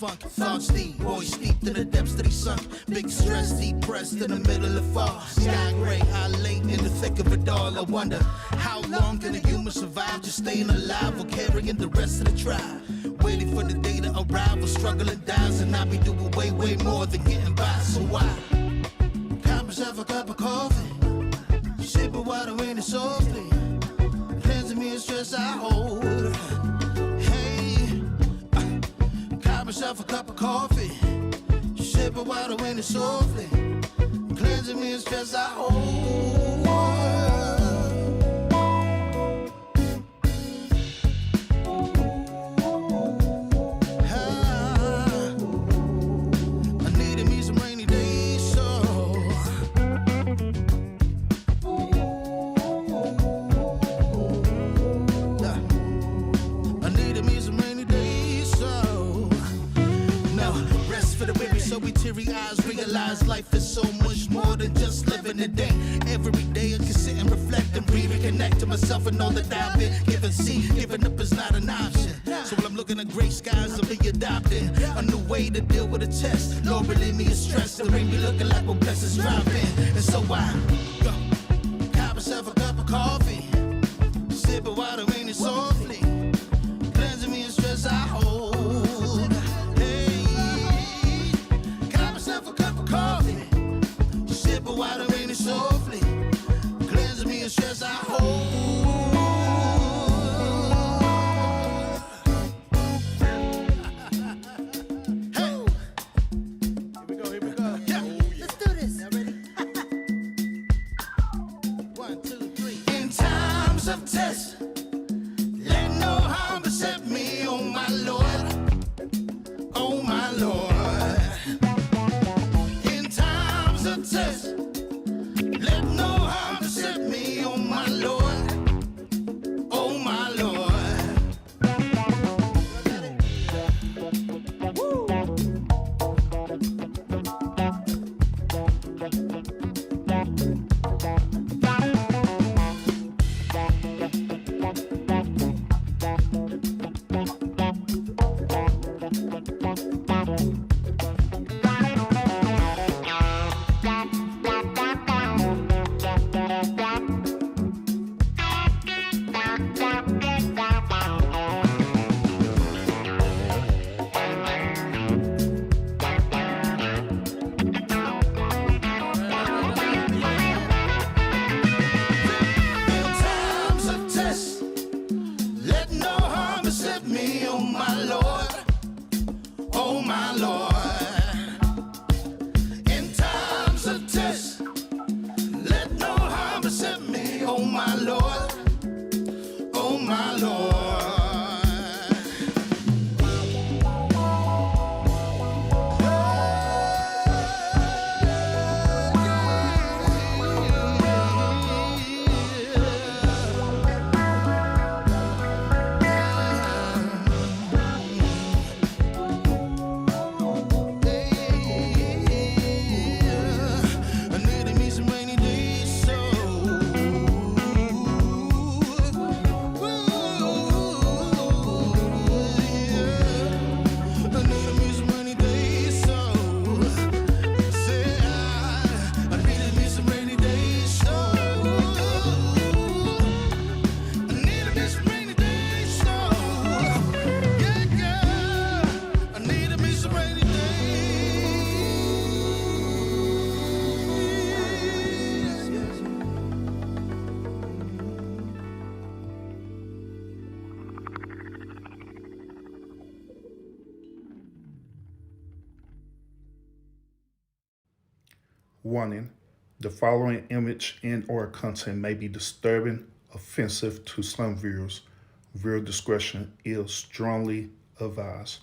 funk. Thoughts deep, boys steeped in the depths that he sunk. Big stress, depressed in the middle of fall. Sky gray, I late in the thick of it all. I wonder, how long can a human survive just staying alive or carrying the rest of the tribe? Waiting for the day to arrive or struggling dies, and I be doing way, way more than getting by. So why? Cop myself a cup of coffee, sipping water in it softly, cleansing me of stress I hold. Hey, cop myself a cup of coffee, sipping water in it softly, cleansing me of stress I hold. Realize life is so much more than just living a day. Every day I can sit and reflect and breathe and connect to myself and all that I've been given. See, giving up is not an option. So when I'm looking at gray skies, I'll be adopting a new way to deal with a test. Lord, relieve me of stress. The rain be looking like when blessings drop in. And so I cop myself a cup of coffee, sipping water in it softly, cleansing me of stress I hold. Sipping water in it softly, cleansing me of stress I hold. Hey, here we go. Yeah, let's do this. Y'all ready? 1, 2, 3. In times of test, let no harm beset me, oh my Lord, oh my Lord. Test. Let no harm beset me, oh my Lord, oh my Lord. Warning, the following image and/or content may be disturbing, offensive to some viewers. Viewer discretion is strongly advised.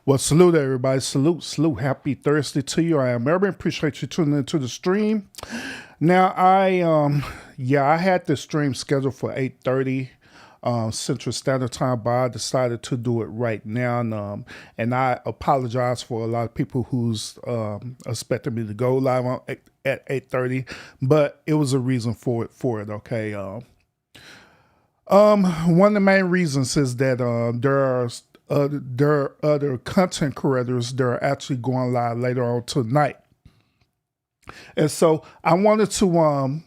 Well, salute everybody. Salute. Happy Thursday to you. I am Urban. Appreciate you tuning into the stream. Now, I had this stream scheduled for 8:30 Central Standard Time, but I decided to do it right now. And I apologize for a lot of people who's expecting me to go live at 8:30, but it was a reason for it. Okay. One of the main reasons is that there are other content creators that are actually going live later on tonight. And so I wanted to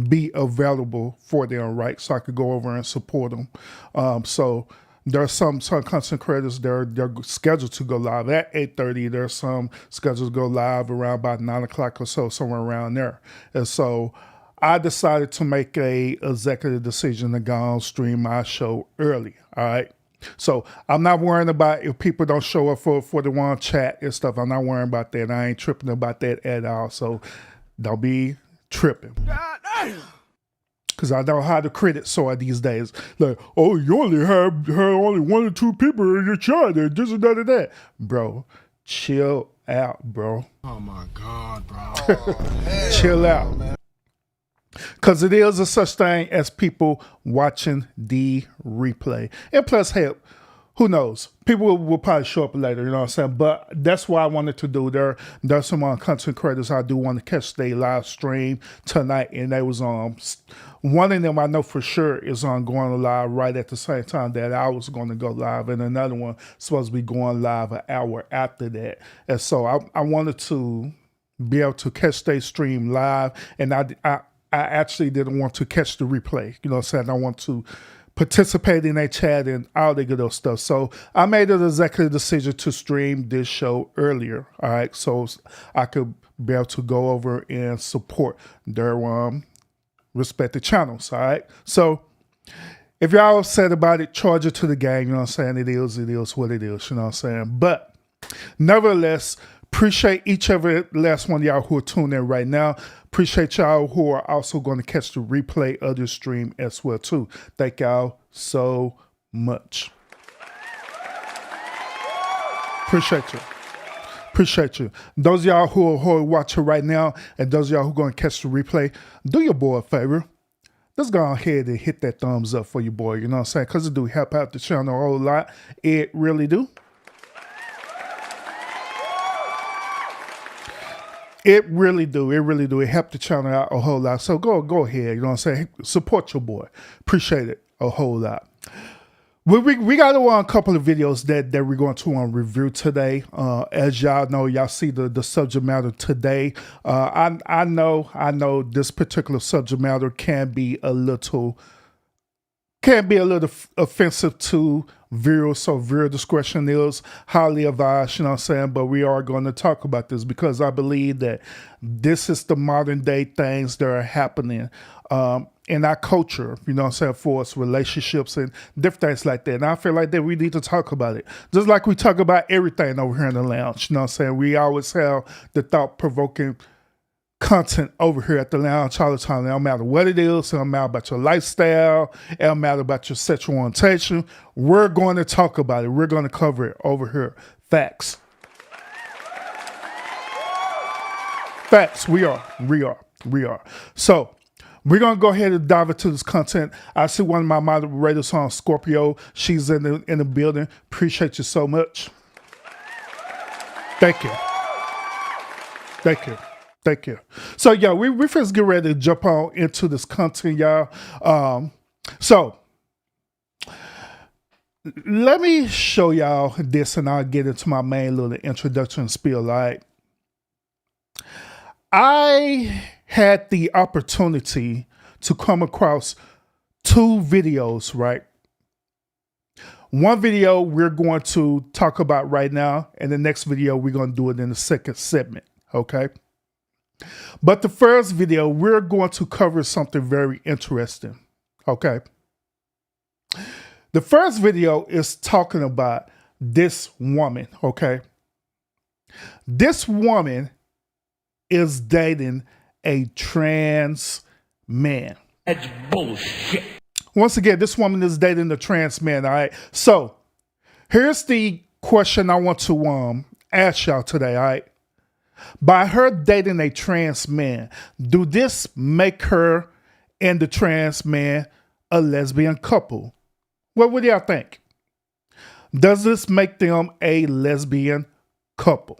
be available for them, right? So I could go over and support them. So there are some content creators they're scheduled to go live at 8:30. There's some scheduled to go live around about 9 o'clock or so, somewhere around there. And so I decided to make a executive decision to go on stream my show early. All right. So I'm not worrying about if people don't show up for the one chat and stuff. I'm not worrying about that. I ain't tripping about that at all. So don't be tripping. Because I know how the critics are these days. Like, oh, you only have only 1 or 2 people in your chat. And this and that and that. Bro, chill out, bro. Oh, my God, bro. Chill out, man. Because it is a such thing as people watching the replay. And plus, hey, who knows? People will probably show up later, you know what I'm saying? But that's what I wanted to do. There's some content creators I do want to catch their live stream tonight. And they was one of them I know for sure is going live right at the same time that I was going to go live. And another one supposed to be going live an hour after that. And so I wanted to be able to catch their stream live. And I actually didn't want to catch the replay. You know what I'm saying? I want to participate in a chat and all that good stuff. So I made an executive decision to stream this show earlier. All right. So I could be able to go over and support their respective channels. All right. So if y'all upset about it, charge it to the gang. You know what I'm saying? It is what it is. You know what I'm saying? But nevertheless, appreciate each and every last one of y'all who are tuned in right now. Appreciate y'all who are also going to catch the replay of the stream as well too. Thank y'all so much. Appreciate you. Those of y'all who are watching right now and those of y'all who are going to catch the replay, do your boy a favor. Let's go ahead and hit that thumbs up for your boy. You know what I'm saying? Because it do help out the channel a whole lot. It really do. It really do. It helped the channel out a whole lot. So go ahead. You know what I'm saying? Support your boy. Appreciate it a whole lot. We got a couple of videos that we're going to review today. As y'all know, y'all see the subject matter today. I know this particular subject matter can be a little offensive to viewers, so viewer discretion is highly advised, you know what I'm saying? But we are going to talk about this because I believe that this is the modern day things that are happening in our culture, you know what I'm saying, for us, relationships and different things like that. And I feel like that we need to talk about it. Just like we talk about everything over here in the lounge, you know what I'm saying? We always have the thought-provoking content over here at the lounge all the time. It don't matter what it is. It don't matter about your lifestyle. It don't matter about your sexual orientation. We're going to talk about it. We're going to cover it over here. Facts. We are. So we're going to go ahead and dive into this content. I see one of my moderators on Scorpio. She's in the building. Appreciate you so much. Thank you. So, yeah, we first get ready to jump on into this content, y'all. So, let me show y'all this and I'll get into my main little introduction spiel, all right? I had the opportunity to come across 2 videos, right? One video we're going to talk about right now, and the next video we're going to do it in the second segment, okay? But the first video, we're going to cover something very interesting, okay? The first video is talking about this woman, okay? This woman is dating a trans man. That's bullshit. Once again, this woman is dating a trans man, all right? So, here's the question I want to ask y'all today, all right? By her dating a trans man, do this make her and the trans man a lesbian couple? What do y'all think? Does this make them a lesbian couple?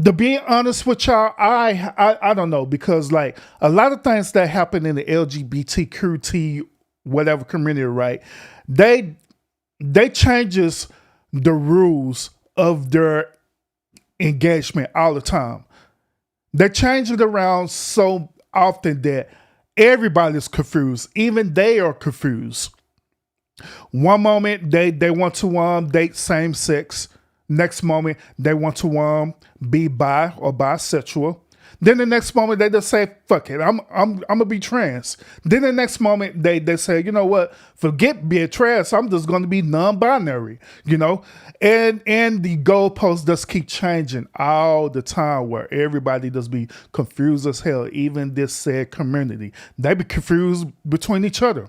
To be honest with y'all, I don't know, because like a lot of things that happen in the LGBTQT whatever community, right? They changes the rules of their engagement all the time. They change it around so often that everybody's confused. Even they are confused. One moment they want to date same sex. Next moment they want to be bi or bisexual. Then the next moment they just say, fuck it, I'm gonna be trans. Then the next moment they say, you know what, forget being trans, I'm just gonna be non-binary, you know? And the goalposts just keep changing all the time, where everybody just be confused as hell, even this said community. They be confused between each other.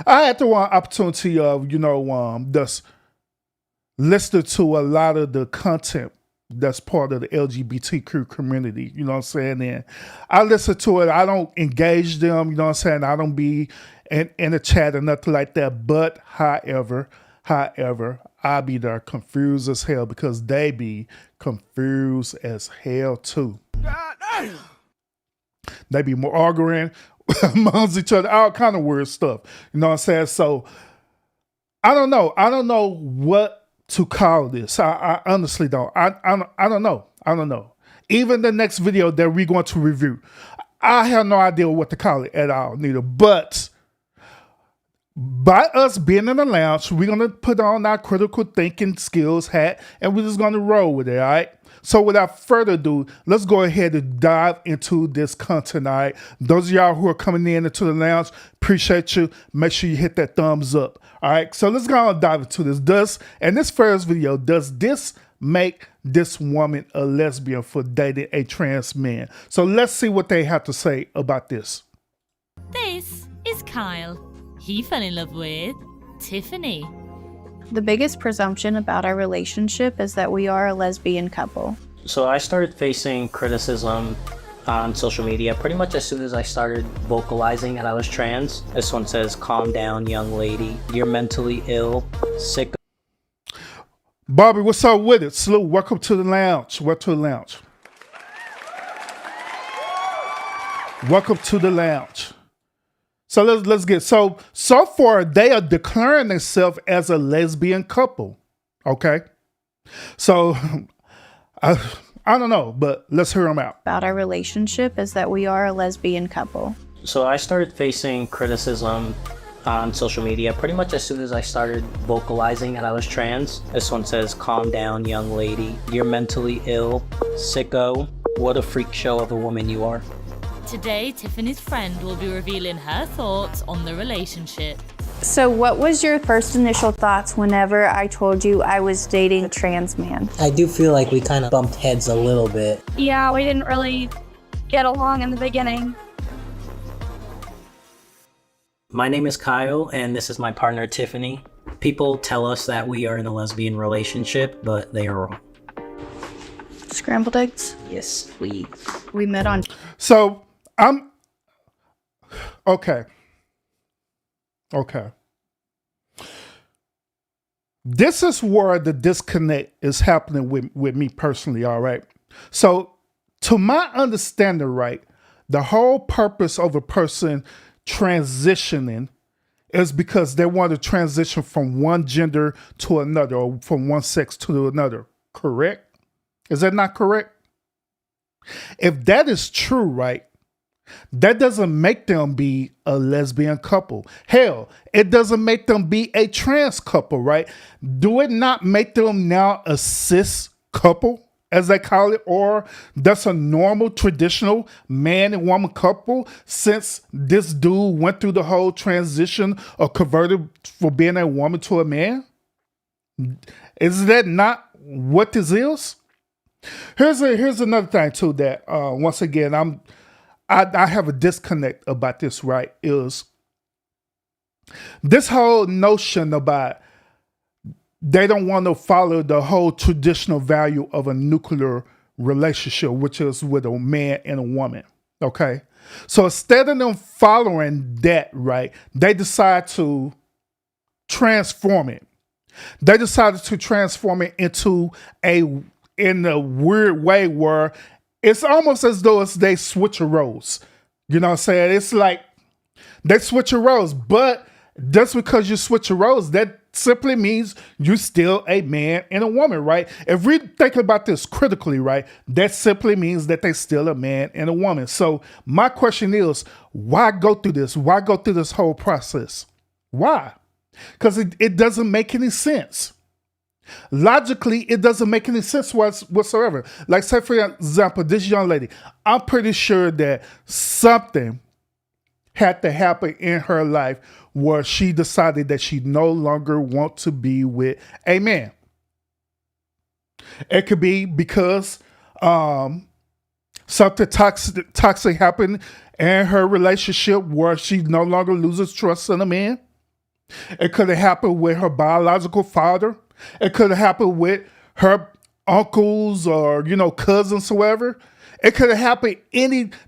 I had the one opportunity of, just listening to a lot of the content that's part of the LGBTQ community, you know what I'm saying? And I listen to it. I don't engage them, you know what I'm saying? I don't be in a chat or nothing like that. But however, I be there confused as hell, because they be confused as hell too. They be more arguing amongst each other, all kind of weird stuff. You know what I'm saying? So I don't know. I don't know what to call this. I honestly don't. I don't know. I don't know. Even the next video that we're going to review, I have no idea what to call it at all, neither. But by us being in the lounge, we're going to put on our critical thinking skills hat, and we're just going to roll with it, all right? So without further ado, let's go ahead and dive into this content, all right? Those of y'all who are coming into the lounge, appreciate you. Make sure you hit that thumbs up, all right? So let's go and dive into this. And this first video, does this make this woman a lesbian for dating a trans man? So let's see what they have to say about this. This is Kyle. He fell in love with Tiffany. The biggest presumption about our relationship is that we are a lesbian couple. So I started facing criticism on social media pretty much as soon as I started vocalizing that I was trans. This one says, "Calm down, young lady. You're mentally ill, sick." Bobby, what's up with it? Salute, welcome to the lounge. Welcome to the lounge. Welcome to the lounge. So let's get so far they are declaring themselves as a lesbian couple. Okay, so I don't know, but let's hear them out. About our relationship is that we are a lesbian couple. So I started facing criticism on social media pretty much as soon as I started vocalizing that I was trans. This one says, "Calm down, young lady. You're mentally ill, sicko. What a freak show of a woman you are." Today, Tiffany's friend will be revealing her thoughts on the relationship. So what was your first initial thoughts whenever I told you I was dating a trans man? I do feel like we kind of bumped heads a little bit. Yeah, we didn't really get along in the beginning. My name is Kyle, and this is my partner, Tiffany. People tell us that we are in a lesbian relationship, but they are wrong. Scrambled eggs? Yes, please. We met on... So I'm okay. This is where the disconnect is happening with me personally, all right? So to my understanding, right, the whole purpose of a person transitioning is because they want to transition from one gender to another, or from one sex to another, correct? Is that not correct? If that is true, right, that doesn't make them be a lesbian couple. Hell, it doesn't make them be a trans couple, right? Do it not make them now a cis couple, as they call it, or that's a normal, traditional man and woman couple, since this dude went through the whole transition or converted from being a woman to a man? Is that not what this is? Here's another thing too that once again I have a disconnect about this, right? Is This whole notion about they don't want to follow the whole traditional value of a nuclear relationship, which is with a man and a woman. Okay. So instead of them following that, right, they decide to transform it. They decided to transform it in a weird way where it's almost as though they switch roles. You know what I'm saying? It's like they switch roles, but just because you switch roles, that simply means you're still a man and a woman, right? If we think about this critically, right, that simply means that they're still a man and a woman. So my question is, why go through this? Why go through this whole process? Why? Because it doesn't make any sense. Logically, it doesn't make any sense whatsoever. Like, say, for example, this young lady, I'm pretty sure that something had to happen in her life where she decided that she no longer wants to be with a man. It could be because something toxic happened in her relationship where she no longer loses trust in a man. It could have happened with her biological father. It could have happened with her uncles or, cousins, whoever. It could have happened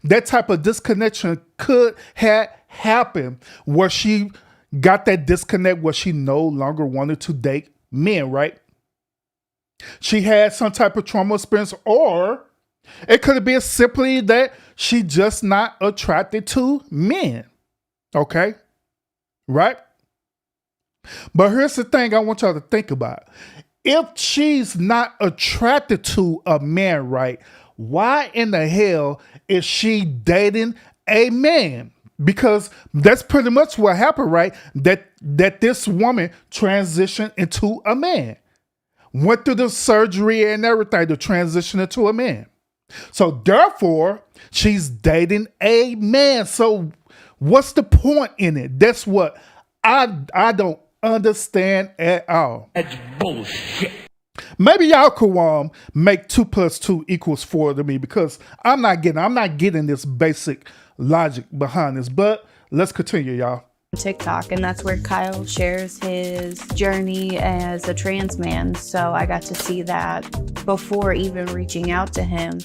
that type of disconnection could have happened where she got that disconnect where she no longer wanted to date men, right? She had some type of trauma experience, or it could have been simply that she just not attracted to men. Okay? Right? But here's the thing I want y'all to think about. If she's not attracted to a man, right, why in the hell is she dating a man? Because that's pretty much what happened, right? That this woman transitioned into a man. Went through the surgery and everything to transition into a man. So therefore, she's dating a man. So what's the point in it? That's what I don't understand at all. That's bullshit. Maybe y'all could make 2 + 2 = 4 to me, because I'm not getting this basic logic behind this. But let's continue, y'all. TikTok, and that's where Kyle shares his journey as a trans man. So I got to see that before even reaching out to him.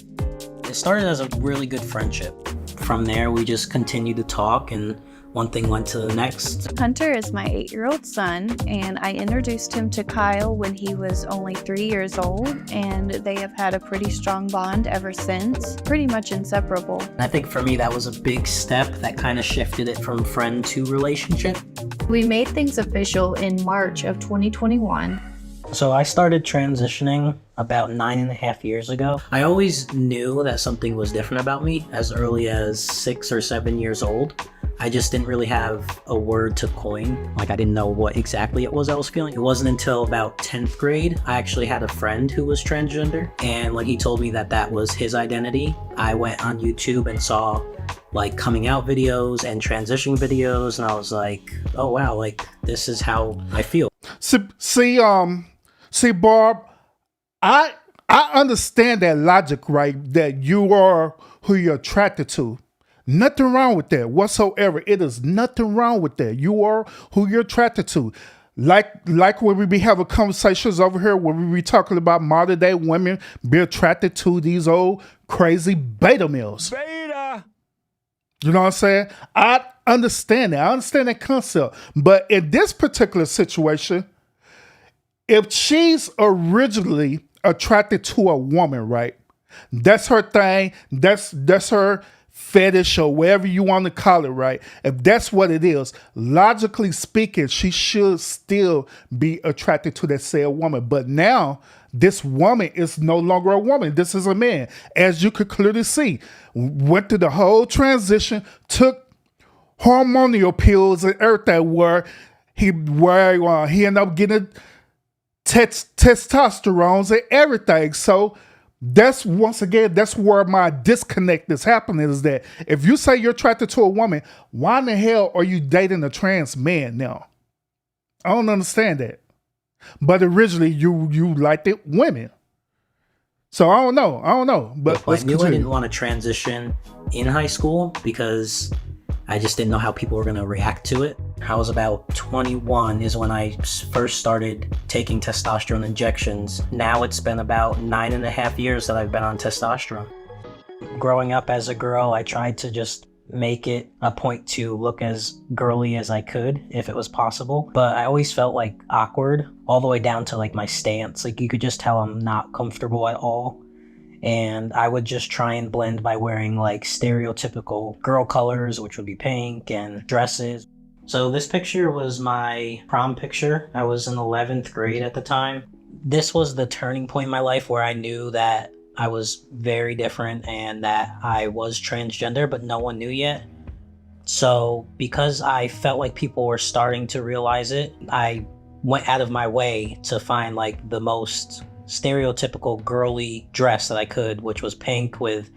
It started as a really good friendship. From there, we just continued to talk, and one thing went to the next. Hunter is my 8-year-old son, and I introduced him to Kyle when he was only 3 years old, and they have had a pretty strong bond ever since, pretty much inseparable. I think for me, that was a big step that kind of shifted it from friend to relationship. We made things official in March of 2021. So I started transitioning about 9.5 years ago. I always knew that something was different about me as early as 6 or 7 years old. I just didn't really have a word to coin. Like, I didn't know what exactly it was I was feeling. It wasn't until about 10th grade, I actually had a friend who was transgender. And when he told me that that was his identity, I went on YouTube and saw like coming out videos and transition videos. And I was like, oh wow, like this is how I feel. See, Barb, I understand that logic, right? That you are who you're attracted to. Nothing wrong with that whatsoever. It is nothing wrong with that. You are who you're attracted to. Like when we be having conversations over here, when we be talking about modern day women be attracted to these old crazy beta males. Beta. You know what I'm saying? I understand that. I understand that concept. But in this particular situation, if she's originally attracted to a woman, right? That's her thing. That's her fetish, or whatever you want to call it, right? If that's what it is, logically speaking, she should still be attracted to that said woman. But now this woman is no longer a woman. This is a man. As you could clearly see, went through the whole transition, took hormonal pills and everything, where he ended up getting testosterone and everything. So that's, once again, that's where my disconnect is happening, is that if you say you're attracted to a woman, why in the hell are you dating a trans man now? I don't understand that. But originally you liked it women. So I don't know. But I knew I didn't want to transition in high school because I just didn't know how people were going to react to it. I was about 21 is when I first started taking testosterone injections. Now it's been about 9.5 years that I've been on testosterone. Growing up as a girl, I tried to just make it a point to look as girly as I could if it was possible, but I always felt like awkward all the way down to like my stance. Like you could just tell I'm not comfortable at all, and I would just try and blend by wearing like stereotypical girl colors, which would be pink, and dresses. So this picture was my prom picture. I was in 11th grade at the time. This was the turning point in my life where I knew that I was very different and that I was transgender, but no one knew yet. So because I felt like people were starting to realize it, I went out of my way to find like the most stereotypical girly dress that I could, which was pink with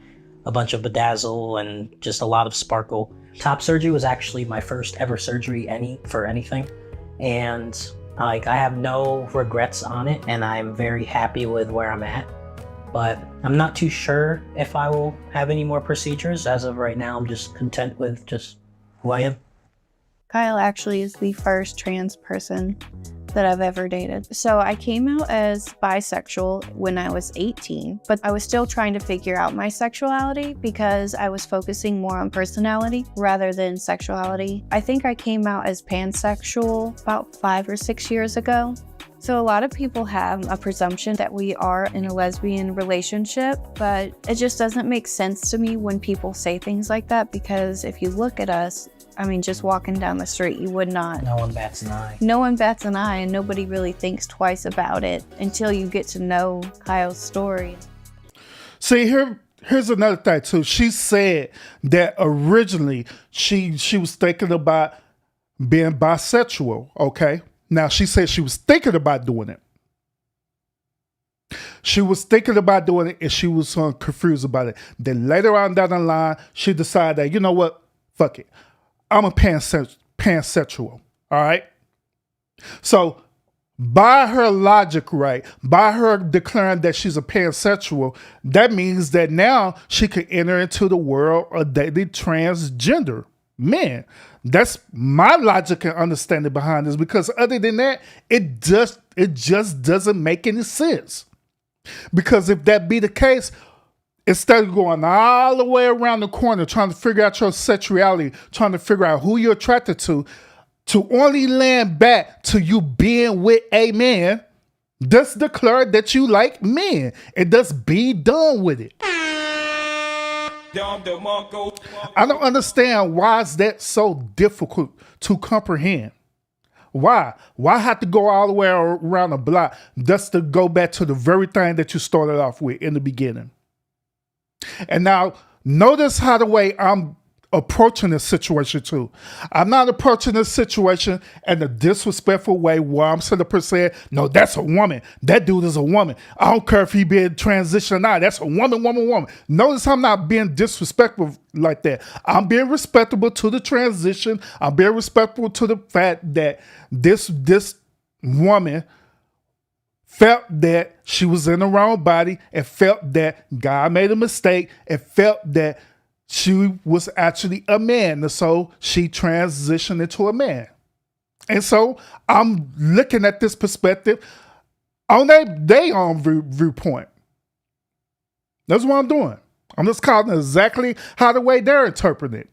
a bunch of bedazzle and just a lot of sparkle. Top surgery was actually my first ever surgery for anything. And like I have no regrets on it, and I'm very happy with where I'm at. But I'm not too sure if I will have any more procedures. As of right now, I'm just content with just who I am. Kyle actually is the first trans person that I've ever dated. So I came out as bisexual when I was 18, but I was still trying to figure out my sexuality because I was focusing more on personality rather than sexuality. I think I came out as pansexual about 5 or 6 years ago. So a lot of people have a presumption that we are in a lesbian relationship, but it just doesn't make sense to me when people say things like that, because if you look at us, I mean, just walking down the street, you would not. No one bats an eye. No one bats an eye, and nobody really thinks twice about it until you get to know Kyle's story. See, here's another thing too. She said that originally she was thinking about being bisexual, okay? Now, she said she was thinking about doing it. She was thinking about doing it, and she was confused about it. Then later on down the line, she decided that, you know what? Fuck it. I'm a pansexual, all right? So, by her logic, right, by her declaring that she's a pansexual, that means that now she could enter into the world of dating transgender men. That's my logic and understanding behind this, because other than that, it just doesn't make any sense. Because if that be the case, instead of going all the way around the corner trying to figure out your sexuality, trying to figure out who you're attracted to only land back to you being with a man, just declare that you like men and just be done with it. I don't understand why is that so difficult to comprehend. Why? Why have to go all the way around the block just to go back to the very thing that you started off with in the beginning? And now notice how the way I'm approaching this situation too. I'm not approaching this situation in a disrespectful way where I'm sitting up here saying, no, that's a woman. That dude is a woman. I don't care if he being transitioned or not. That's a woman. Notice I'm not being disrespectful like that. I'm being respectable to the transition. I'm being respectful to the fact that this woman felt that she was in the wrong body and felt that God made a mistake and felt that she was actually a man. And so she transitioned into a man. And so I'm looking at this perspective on their own viewpoint. That's what I'm doing. I'm just calling it exactly how the way they're interpreting it.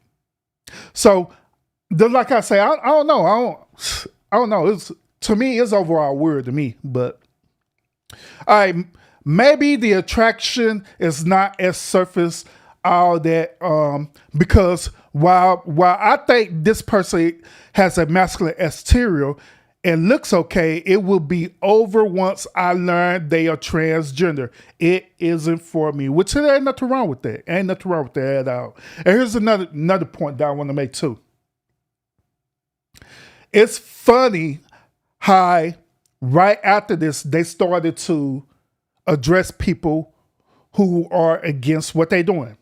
So, like I say, I don't know. I don't know. To me, it's overall weird to me. But maybe the attraction is not as surface all that, because while I think this person has a masculine exterior and looks okay, it will be over once I learn they are transgender. It isn't for me, which there ain't nothing wrong with that. Ain't nothing wrong with that at all. And here's another point that I want to make too. It's funny how right after this, they started to address people who are against what they're doing.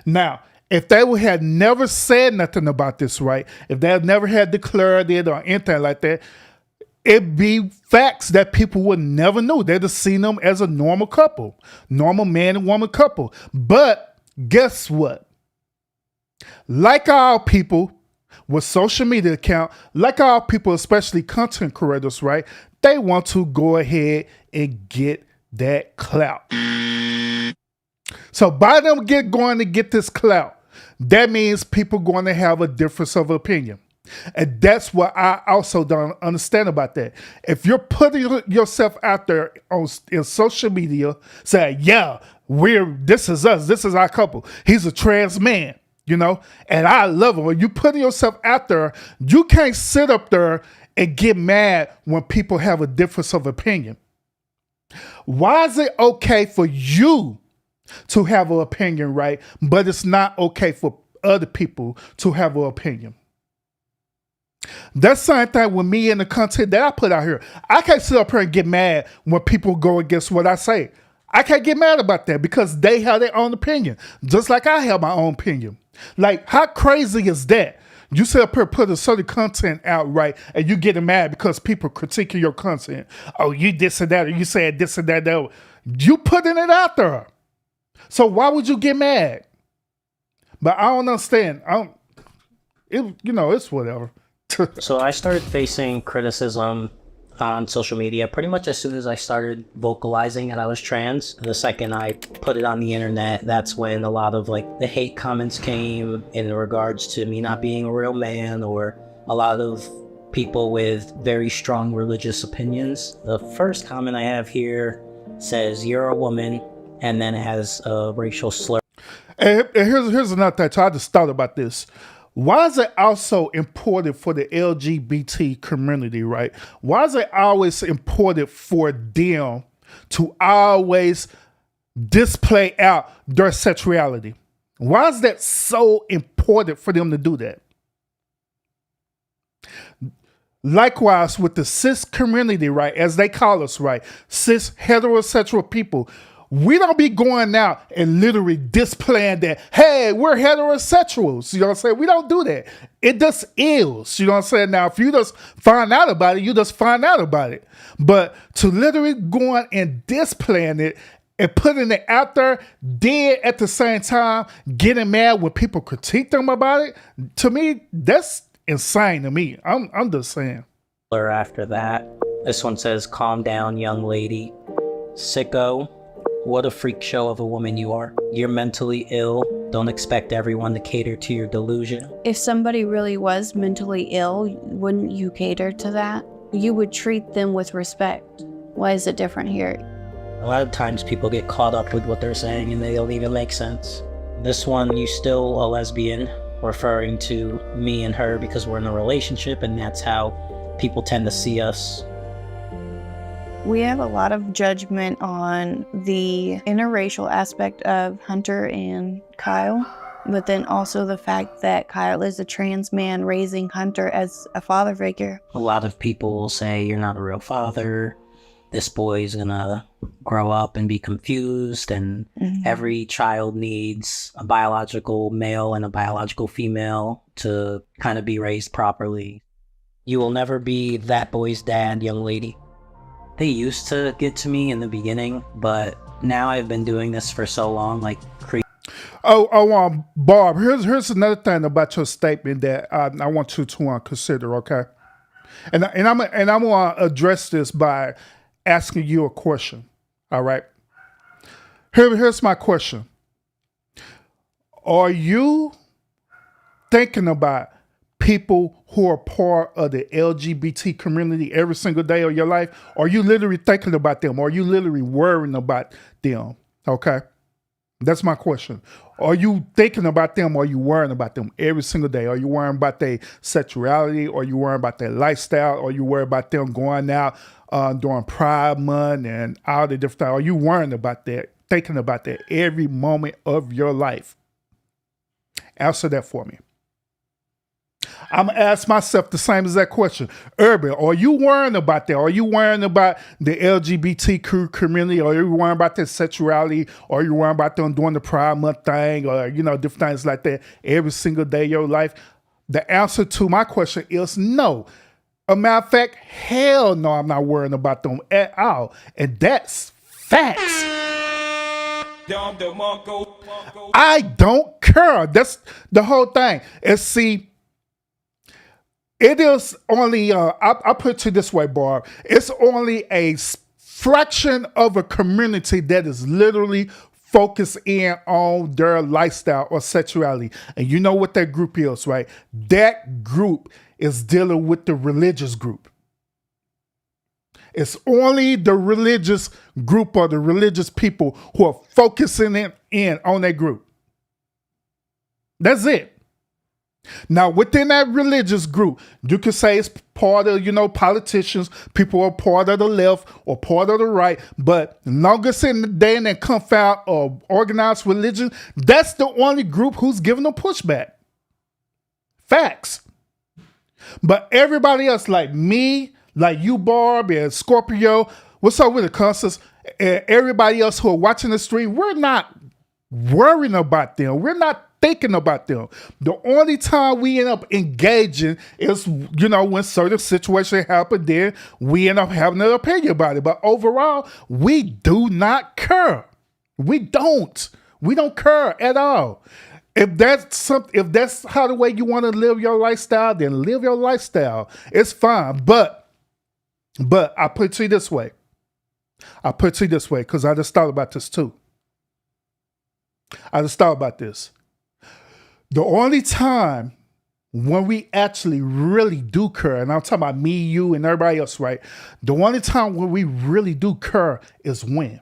Now, if they would have never said nothing about this, right? If they had never had declared it or anything like that, it'd be facts that people would never know. They'd have seen them as a normal couple, normal man and woman couple. But guess what? Like all people, with social media account, like all people, especially content creators, right? They want to go ahead and get that clout. So by them going to get this clout, that means people going to have a difference of opinion. And that's what I also don't understand about that. If you're putting yourself out there in social media, saying, yeah, this is us, this is our couple, he's a trans man, you know, and I love him. When you putting yourself out there, you can't sit up there and get mad when people have a difference of opinion. Why is it okay for you to have an opinion, right? But it's not okay for other people to have an opinion. That's the same thing with me and the content that I put out here. I can't sit up here and get mad when people go against what I say. I can't get mad about that because they have their own opinion, just like I have my own opinion. Like, how crazy is that? You sit up here, put a certain content out, right, and you getting mad because people critiquing your content. Oh, you this and that, or you said this and that. That. You putting it out there. So why would you get mad? But I don't understand. It's whatever. So I started facing criticism on social media pretty much as soon as I started vocalizing that I was trans. The second I put it on the internet, that's when a lot of like the hate comments came in regards to me not being a real man, or a lot of people with very strong religious opinions. The first comment I have here says, "You're a woman," and then it has a racial slur. And here's another thing. So I just thought about this. Why is it also important for the LGBT community, right? Why is it always important for them to always display out their sexuality? Why is that so important for them to do that? Likewise, with the cis community, right, as they call us, right, cis heterosexual people, we don't be going out and literally displaying that, hey, we're heterosexuals. You know what I'm saying? We don't do that. It just is. You know what I'm saying? Now, if you just find out about it, you just find out about it. But to literally go on and displaying it and putting it out there, dead at the same time, getting mad when people critique them about it, to me, that's insane to me. I'm just saying. After that, this one says, "Calm down, young lady. Sicko. What a freak show of a woman you are. You're mentally ill. Don't expect everyone to cater to your delusion." If somebody really was mentally ill, wouldn't you cater to that? You would treat them with respect. Why is it different here? A lot of times people get caught up with what they're saying and they don't even make sense. This one, "You still a lesbian," referring to me and her because we're in a relationship, and that's how people tend to see us. We have a lot of judgment on the interracial aspect of Hunter and Kyle, but then also the fact that Kyle is a trans man raising Hunter as a father figure. A lot of people will say, "You're not a real father. This boy's gonna grow up and be confused," and every child needs a biological male and a biological female to kind of be raised properly. You will never be that boy's dad, young lady. They used to get to me in the beginning, but now I've been doing this for so long, like Barb, here's another thing about your statement that I want you to consider, okay? And I'm gonna address this by asking you a question. All right. Here's my question. Are you thinking about people who are part of the LGBT community every single day of your life? Are you literally thinking about them? Are you literally worrying about them? Okay. That's my question. Are you thinking about them? Or are you worrying about them every single day? Are you worrying about their sexuality? Are you worrying about their lifestyle? Are you worried about them going out during Pride Month and all the different things? Are you worrying about that, thinking about that every moment of your life? Answer that for me. I'm going to ask myself the same exact question. Urban, are you worrying about that? Are you worrying about the LGBTQ community? Are you worrying about their sexuality? Are you worrying about them doing the Pride Month thing or, different things like that every single day of your life? The answer to my question is no. A matter of fact, hell no, I'm not worrying about them at all. And that's facts. I don't care. That's the whole thing. And see, it is only, I put it to this way, Barb. It's only a fraction of a community that is literally focused in on their lifestyle or sexuality. And you know what that group is, right? That group is dealing with the religious group. It's only the religious group or the religious people who are focusing in on that group. That's it. Now, within that religious group, you could say it's part of, politicians, people who are part of the left or part of the right, but longest in the day and that confound of organized religion, that's the only group who's giving them pushback. Facts. But everybody else, like me, like you, Barb, and Scorpio, what's up with the Constance, and everybody else who are watching the stream, we're not worrying about them. We're not thinking about them. The only time we end up engaging is, when certain situations happen, then we end up having an opinion about it. But overall, we do not care. We don't care at all. If that's how the way you want to live your lifestyle, then live your lifestyle. It's fine. But I put it to you this way. Because I just thought about this too. I just thought about this. The only time when we actually really do care, and I'm talking about me, you, and everybody else, right? The only time when we really do care is when?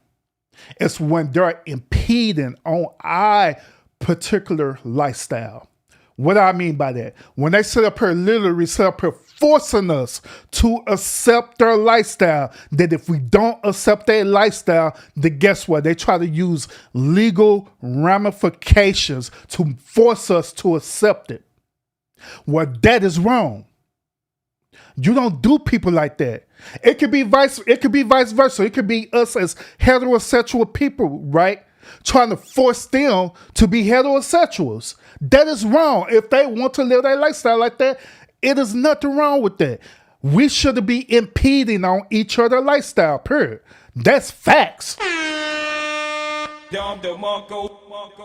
It's when they're impeding on our particular lifestyle. What do I mean by that? When they literally sit up here forcing us to accept their lifestyle, that if we don't accept their lifestyle, then guess what? They try to use legal ramifications to force us to accept it. Well, that is wrong. You don't do people like that. It could be vice versa. It could be us as heterosexual people, right? Trying to force them to be heterosexuals. That is wrong. If they want to live their lifestyle like that, it is nothing wrong with that. We shouldn't be impeding on each other's lifestyle, period. That's facts.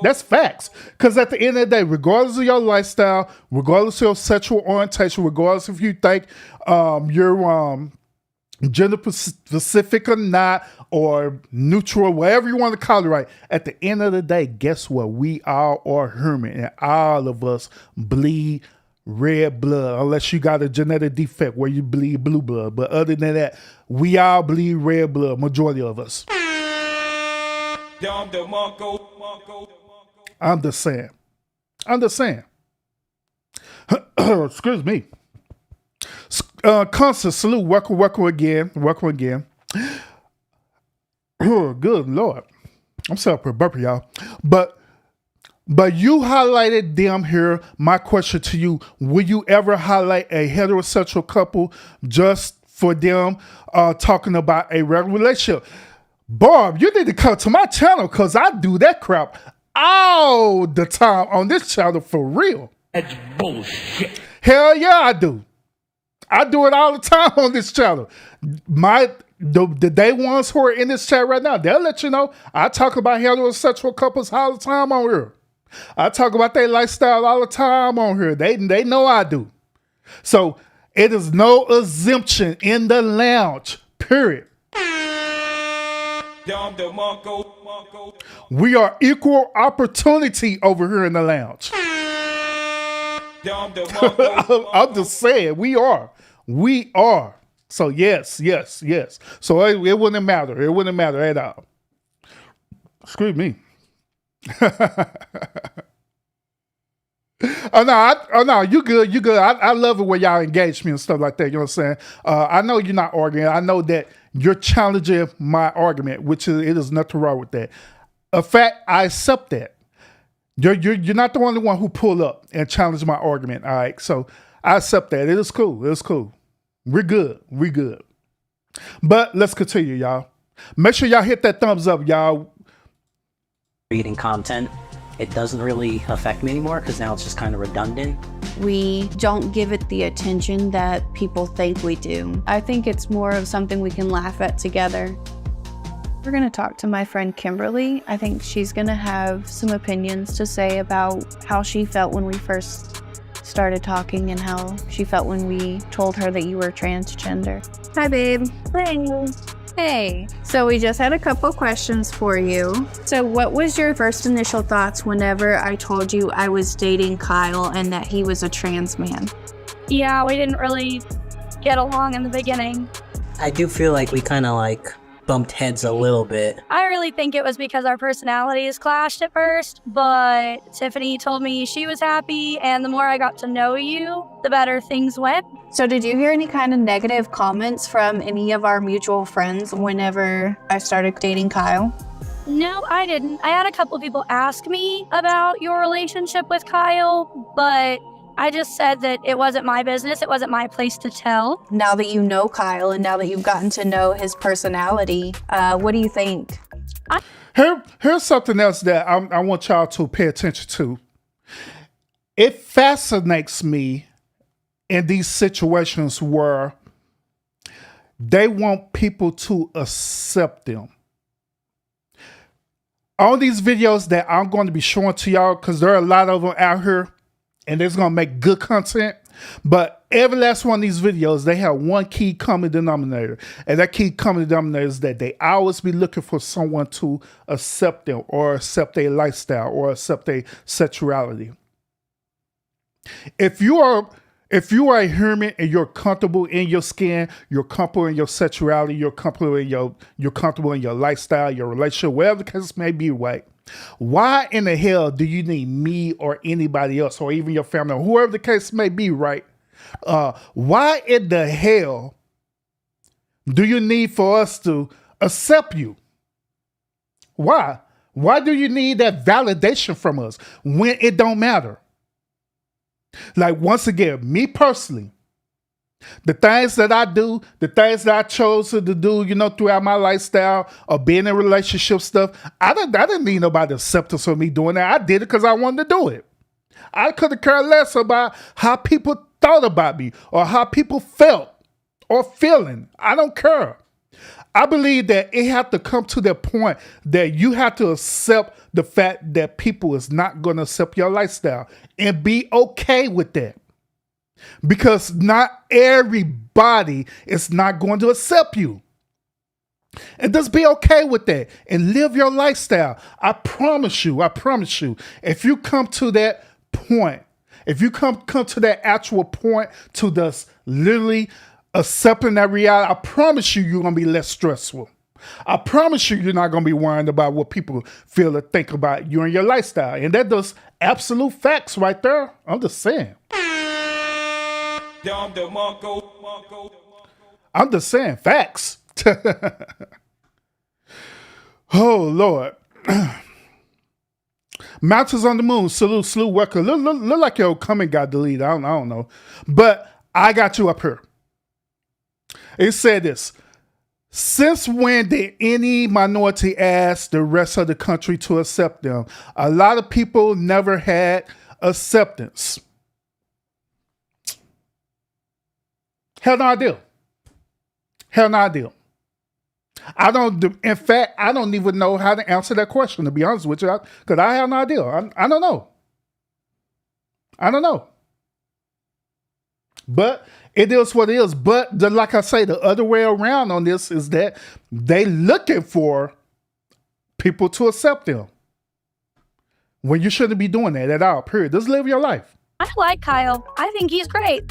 That's facts. Because at the end of the day, regardless of your lifestyle, regardless of your sexual orientation, regardless if you think you're gender specific or not, or neutral, whatever you want to call it, right? At the end of the day, guess what? We all are human, and all of us bleed red blood, unless you got a genetic defect where you bleed blue blood. But other than that, we all bleed red blood, majority of us. I'm just saying. Excuse me. Constance, salute, welcome again. Oh, good Lord. I'm sorry for burping, y'all. But you highlighted them here. My question to you, will you ever highlight a heterosexual couple just for them talking about a regular relationship? Barb, you need to come to my channel because I do that crap all the time on this channel for real. That's bullshit. Hell yeah, I do. I do it all the time on this channel. The day ones who are in this chat right now, they'll let you know I talk about heterosexual couples all the time on here. I talk about their lifestyle all the time on here. They know I do. So it is no exemption in the lounge, period. We are equal opportunity over here in the lounge. I'm just saying, we are. So yes. So it wouldn't matter. It wouldn't matter at all. Excuse me. Oh no, you good. I love it when y'all engage me and stuff like that. You know what I'm saying? I know you're not arguing. I know that you're challenging my argument, which it is nothing wrong with that. In fact, I accept that. You're not the only one who pull up and challenge my argument. All right, so I accept that. It is cool. We're good. But let's continue, y'all. Make sure y'all hit that thumbs up, y'all. Reading content, it doesn't really affect me anymore because now it's just kind of redundant. We don't give it the attention that people think we do. I think it's more of something we can laugh at together. We're going to talk to my friend Kimberly. I think she's going to have some opinions to say about how she felt when we first started talking and how she felt when we told her that you were transgender. Hi, babe. Hey. So we just had a couple questions for you. So what was your first initial thoughts whenever I told you I was dating Kyle and that he was a trans man? Yeah, we didn't really get along in the beginning. I do feel like we kind of like bumped heads a little bit. I really think it was because our personalities clashed at first, but Tiffany told me she was happy, and the more I got to know you, the better things went. So did you hear any kind of negative comments from any of our mutual friends whenever I started dating Kyle? No, I didn't. I had a couple of people ask me about your relationship with Kyle, but I just said that it wasn't my business. It wasn't my place to tell. Now that you know Kyle and now that you've gotten to know his personality, what do you think? Here's something else that I want y'all to pay attention to. It fascinates me in these situations where they want people to accept them. All these videos that I'm going to be showing to y'all, because there are a lot of them out here, and it's going to make good content. But every last one of these videos, they have one key common denominator. And that key common denominator is that they always be looking for someone to accept them or accept their lifestyle or accept their sexuality. If you are a human and you're comfortable in your skin, you're comfortable in your sexuality, you're comfortable in your lifestyle, your relationship, whatever the case may be, right? Why in the hell do you need me or anybody else or even your family or whoever the case may be, right? Why in the hell do you need for us to accept you? Why? Why do you need that validation from us when it don't matter? Like, once again, me personally, the things that I do, the things that I chose to do, throughout my lifestyle or being in relationship stuff, I didn't need nobody acceptance for me doing that. I did it because I wanted to do it. I could have cared less about how people thought about me or how people felt or feeling. I don't care. I believe that it have to come to that point that you have to accept the fact that people is not going to accept your lifestyle and be okay with that. Because not everybody is not going to accept you. And just be okay with that and live your lifestyle. I promise you, if you come to that point, if you come to that actual point to just literally accepting that reality, I promise you're going to be less stressful. I promise you're not going to be worrying about what people feel or think about you and your lifestyle. And that does absolute facts right there. I'm just saying. I'm just saying facts. Oh, Lord. Mountains on the Moon, salute, welcome. Look like your comment got deleted. I don't know. But I got you up here. It said this. Since when did any minority ask the rest of the country to accept them? A lot of people never had acceptance. Hell no idea. In fact, I don't even know how to answer that question, to be honest with you, because I have no idea. I don't know. But it is what it is. But like I say, the other way around on this is that they looking for people to accept them when you shouldn't be doing that at all, period. Just live your life. I like Kyle. I think he's great.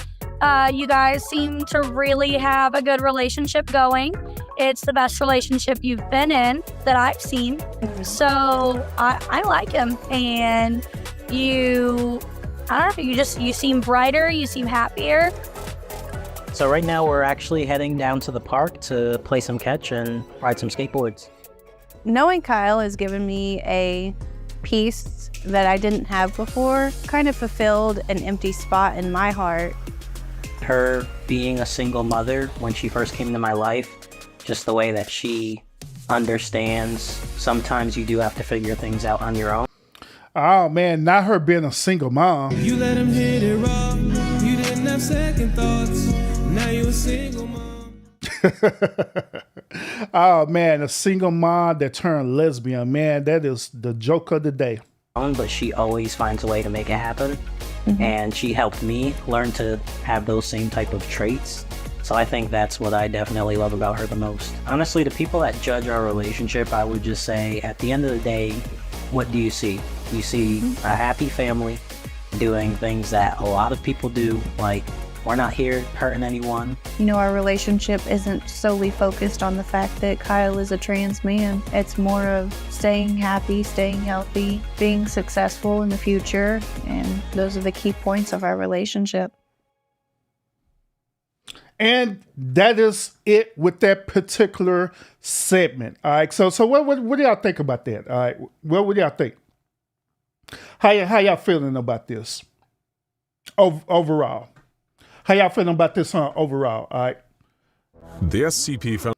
You guys seem to really have a good relationship going. It's the best relationship you've been in that I've seen. So I like him. And you seem brighter. You seem happier. So right now we're actually heading down to the park to play some catch and ride some skateboards. Knowing Kyle has given me a peace that I didn't have before, kind of fulfilled an empty spot in my heart. Her being a single mother when she first came into my life, just the way that she understands, sometimes you do have to figure things out on your own. Oh man, not her being a single mom. You let him hit it raw. You didn't have second thoughts. Now you're a single mom. Oh man, a single mom that turned lesbian. Man, that is the joke of the day. But she always finds a way to make it happen. and she helped me learn to have those same type of traits. So I think that's what I definitely love about her the most. Honestly, the people that judge our relationship, I would just say, at the end of the day, what do you see? You see a happy family doing things that a lot of people do, like we're not here hurting anyone. You know, our relationship isn't solely focused on the fact that Kyle is a trans man. It's more of staying happy, staying healthy, being successful in the future, and those are the key points of our relationship. And that is it with that particular segment. All right. So what do y'all think about that? All right. What do y'all think? How y'all feeling about this overall? How y'all feeling about this overall? All right. The SCP found.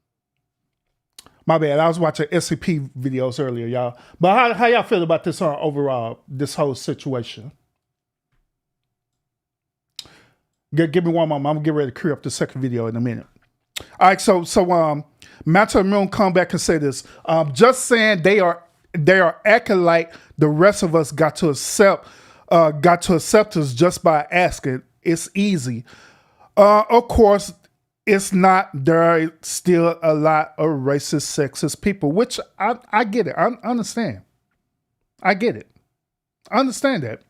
My bad. I was watching SCP videos earlier, y'all. But how y'all feel about this overall, this whole situation? Give me one moment. I'm gonna get ready to clear up the second video in a minute. All right. So Matter Moon come back and say this. Just saying they are acting like the rest of us got to accept us just by asking. It's easy. Of course, it's not. There are still a lot of racist, sexist people, which I get it. I understand. I get it. I understand that.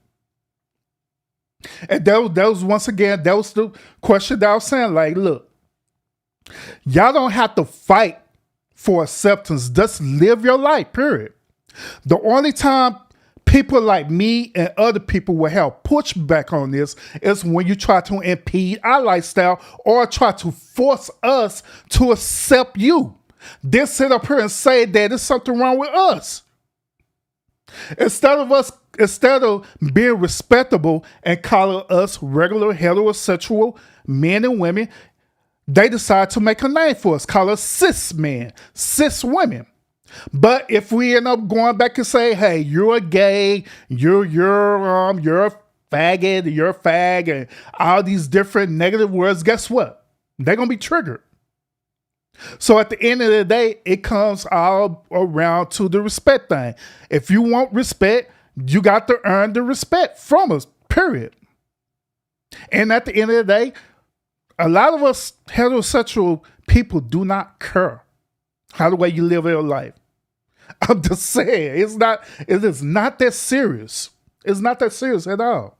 And that was once again, that was the question that I was saying. Like, look, y'all don't have to fight for acceptance. Just live your life, period. The only time people like me and other people will have pushback on this is when you try to impede our lifestyle or try to force us to accept you. Then sit up here and say that there's something wrong with us. Instead of being respectable and calling us regular heterosexual men and women, they decide to make a name for us, call us cis men, cis women. But if we end up going back and say, hey, you're a gay, you're a faggot, you're a fag, and all these different negative words, guess what? They're gonna be triggered. So at the end of the day, it comes all around to the respect thing. If you want respect, you got to earn the respect from us, period. And at the end of the day, a lot of us heterosexual people do not care how the way you live your life. I'm just saying, it is not that serious. It's not that serious at all.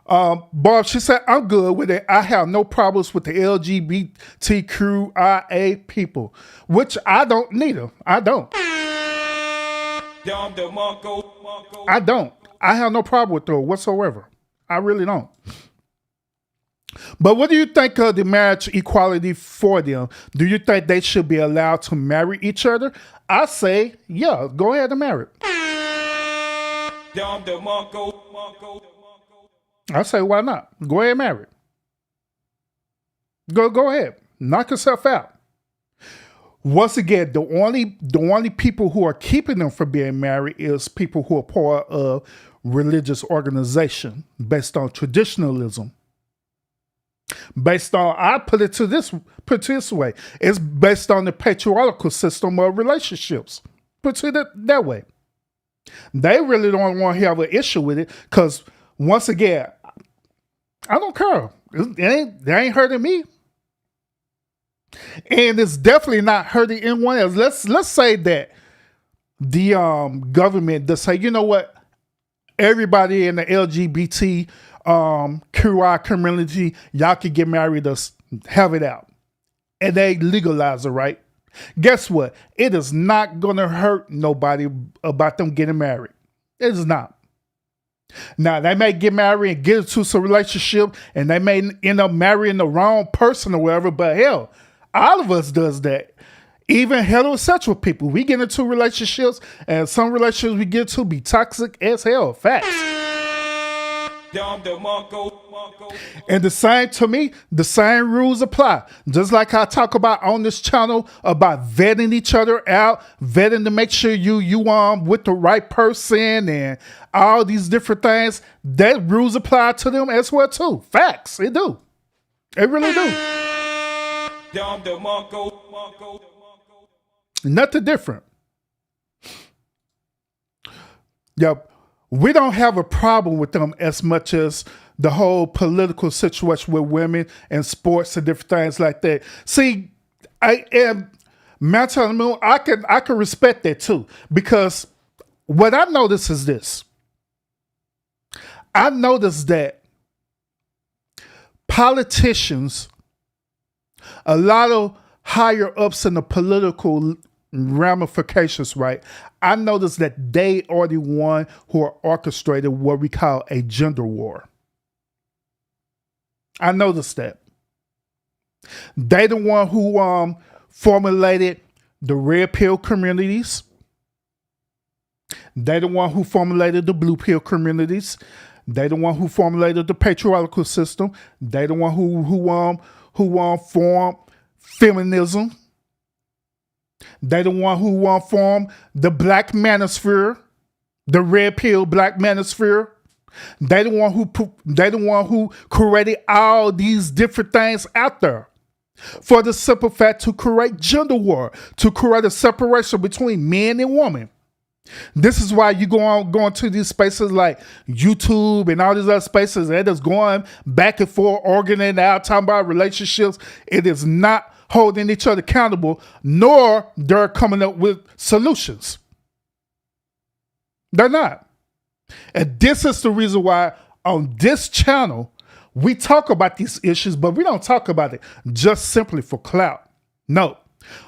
Barb, she said, I'm good with it. I have no problems with the LGBTQIA people, which I don't neither. I don't. I have no problem with them whatsoever. I really don't. But what do you think of the marriage equality for them? Do you think they should be allowed to marry each other? I say, yeah, go ahead and marry. I say, why not? Go ahead and marry. Go ahead. Knock yourself out. Once again, the only people who are keeping them from being married is people who are part of religious organization based on traditionalism. Based on, I put it this way, it's based on the patriarchal system of relationships. Put it that way. They really don't want to have an issue with it because, once again, I don't care. They ain't hurting me. And it's definitely not hurting anyone else. Let's say that the government does say, you know what, everybody in the LGBT QI community, y'all can get married, us have it out. And they legalize it, right? Guess what? It is not gonna hurt nobody about them getting married. It is not. Now, they may get married and get into some relationship and they may end up marrying the wrong person or whatever, but hell, all of us does that. Even heterosexual people, we get into relationships and some relationships we get to be toxic as hell. Facts. And the same, to me, the same rules apply. Just like I talk about on this channel about vetting each other out, vetting to make sure you with the right person and all these different things, that rules apply to them as well too. Facts, it do. It really do. Nothing different. Yep. we don't have a problem with them as much as the whole political situation with women and sports and different things like that. See, I am Mountain on the Moon. I can respect that too, because what I notice is this. I noticed that politicians, a lot of higher ups in the political ramifications, right? I noticed that they are the one who are orchestrated what we call a gender war. I noticed that. They the one who formulated the red pill communities. They the one who formulated the blue pill communities. They the one who formulated the patriarchal system. They the one who formed feminism. They the one who formed the black manosphere, the red pill black manosphere. They the one who created all these different things out there for the simple fact to create gender war, to create a separation between men and women. This is why you going to these spaces like YouTube and all these other spaces, and it's going back and forth, arguing out, talking about relationships. It is not holding each other accountable, nor they're coming up with solutions. They're not. And this is the reason why on this channel, we talk about these issues, but we don't talk about it just simply for clout. No.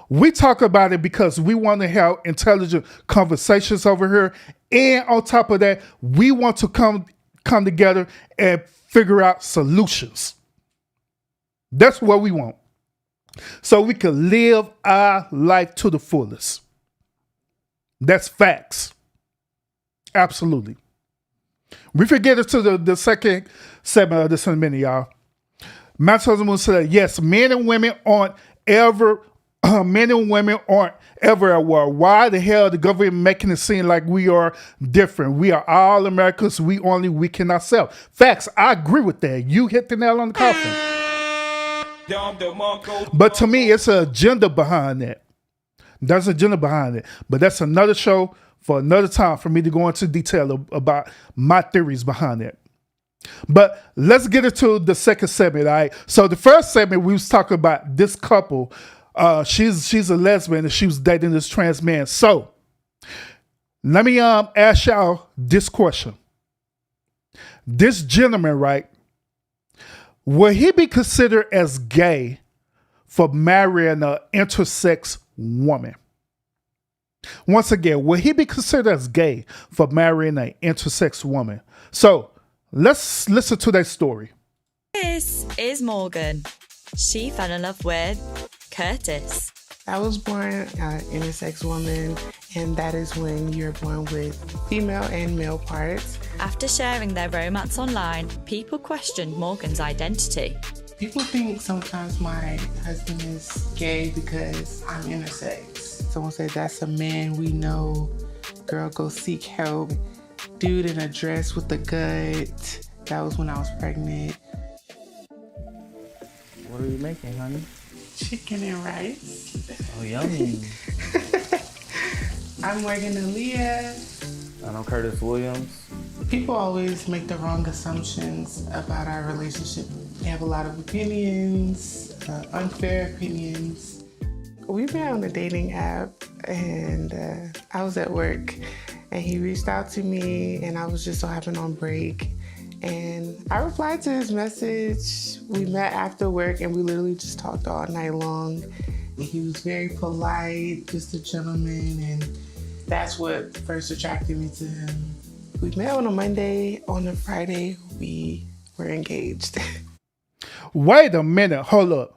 We talk about it because we want to have intelligent conversations over here. And on top of that, we want to come together and figure out solutions. That's what we want. So we can live our life to the fullest. That's facts. Absolutely. We forget it to the second segment of this in a minute, y'all. Matt's husband will say, yes, men and women aren't ever at war. Why the hell the government making it seem like we are different? We are all Americans. We only weaken ourselves. Facts. I agree with that. You hit the nail on the coffin. But to me, it's an agenda behind that. There's an agenda behind it. But that's another show for another time for me to go into detail about my theories behind it. But let's get into the second segment, all right? So the first segment, we was talking about this couple. She's a lesbian and she was dating this trans man. So let me ask y'all this question. This gentleman, right? Will he be considered as gay for marrying an intersex woman? Once again, will he be considered as gay for marrying an intersex woman? So let's listen to that story. This is Morgan. She fell in love with Curtis. I was born an intersex woman, and that is when you're born with female and male parts. After sharing their romance online, people questioned Morgan's identity. People think sometimes my husband is gay because I'm intersex. Someone said, that's a man we know. Girl, go seek help. Dude in a dress with a gut. That was when I was pregnant. What are you making, honey? Chicken and rice. Oh, yummy. I'm Morgan Aaliyah. And I'm Curtis Williams. People always make the wrong assumptions about our relationship. They have a lot of opinions, unfair opinions. We met on a dating app, and I was at work, and he reached out to me, and I was just so happened on break. And I replied to his message. We met after work, and we literally just talked all night long. And he was very polite, just a gentleman, and that's what first attracted me to him. We met on a Monday. On a Friday, we were engaged. Wait a minute. Hold up.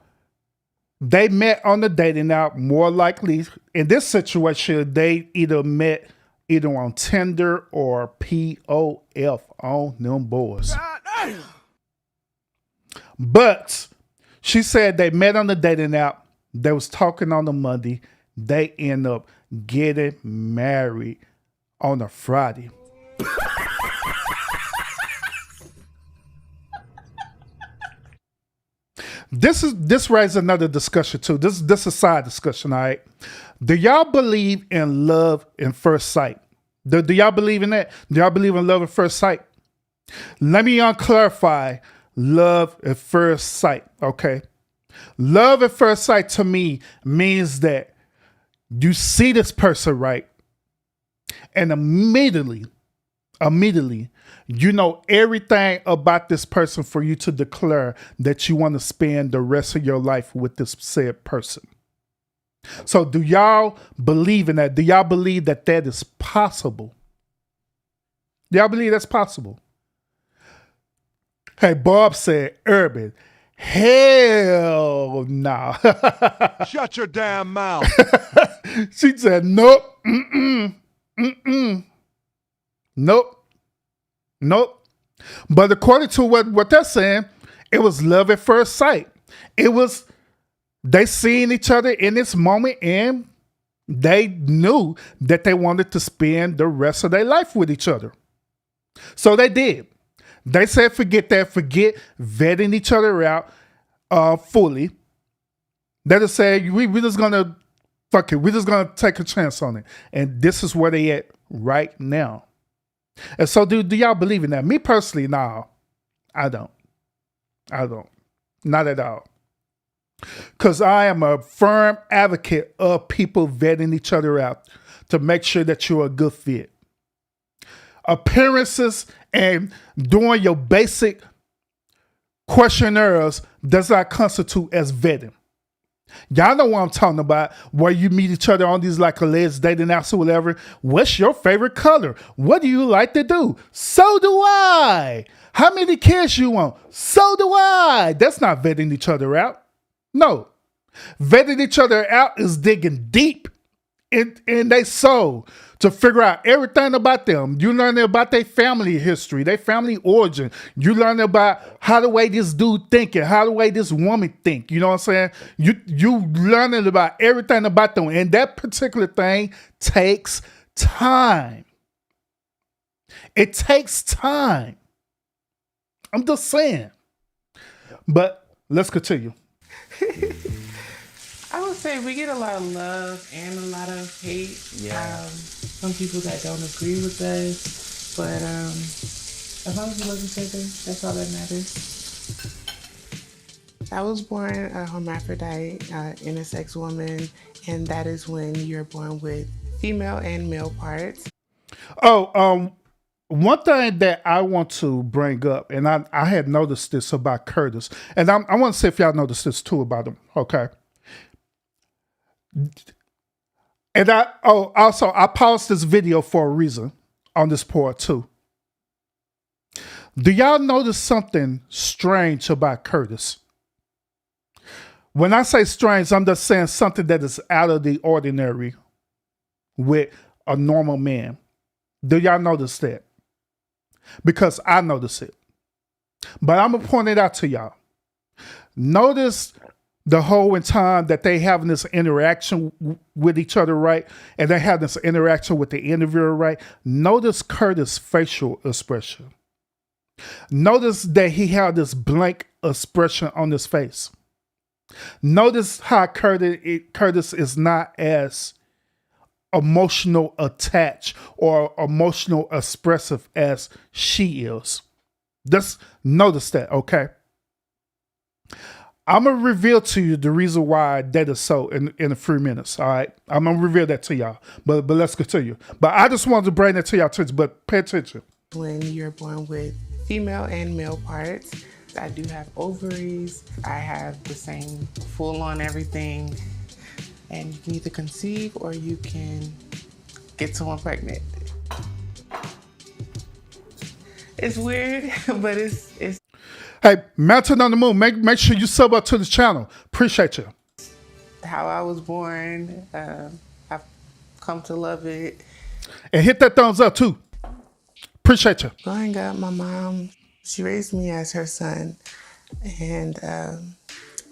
They met on the dating app. More likely, in this situation, they either met on Tinder or POF on them boys. But she said they met on the dating app. They was talking on the Monday. They end up getting married on a Friday. This raises another discussion too. This is a side discussion, all right? Do y'all believe in love in first sight? Do y'all believe in that? Do y'all believe in love at first sight? Let me clarify love at first sight, okay? Love at first sight to me means that you see this person, right? And immediately, you know everything about this person for you to declare that you want to spend the rest of your life with this said person. So do y'all believe in that? Do y'all believe that that is possible? Do y'all believe that's possible? Hey, Bob said, Urban, hell no. Shut your damn mouth. She said, nope, nope. But according to what they're saying, it was love at first sight. It was, they seen each other in this moment and they knew that they wanted to spend the rest of their life with each other. So they did. They said, forget that, forget vetting each other out fully. They just said, we're just gonna, fuck it, we're just gonna take a chance on it. And this is where they at right now. And so do y'all believe in that? Me personally, no, I don't. Not at all. Because I am a firm advocate of people vetting each other out to make sure that you're a good fit. Appearances and doing your basic questionnaires does not constitute as vetting. Y'all know what I'm talking about, where you meet each other on these like alleged dating apps or whatever. What's your favorite color? What do you like to do? So do I. How many kids you want? So do I. That's not vetting each other out. No. Vetting each other out is digging deep in their soul to figure out everything about them. You learn about their family history, their family origin. You learn about how the way this dude think and how the way this woman think. You know what I'm saying? You learning about everything about them. And that particular thing takes time. It takes time. I'm just saying. But let's continue. I would say we get a lot of love and a lot of hate. Yeah. Some people that don't agree with us, but as long as we love each other, that's all that matters. I was born a hermaphrodite, intersex woman, and that is when you're born with female and male parts. One thing that I want to bring up, and I had noticed this about Curtis, and I want to see if y'all noticed this too about him, okay? And I paused this video for a reason on this part too. Do y'all notice something strange about Curtis? When I say strange, I'm just saying something that is out of the ordinary with a normal man. Do y'all notice that? Because I notice it. But I'm going to point it out to y'all. Notice the whole time that they having this interaction with each other, right? And they have this interaction with the interviewer, right? Notice Curtis' facial expression. Notice that he had this blank expression on his face. Notice how Curtis is not as emotional attached or emotional expressive as she is. Just notice that, okay? I'm going to reveal to you the reason why that is so in a few minutes, all right? I'm going to reveal that to y'all, but let's continue. But I just wanted to bring that to y'all, too, but pay attention. When you're born with female and male parts, I do have ovaries. I have the same full-on everything. And you can either conceive or you can get someone pregnant. It's weird, but it's Hey, Mountain on the Moon, make sure you sub up to this channel. Appreciate you. how I was born. I've come to love it. And hit that thumbs up, too. Appreciate you. Growing up, my mom, she raised me as her son. And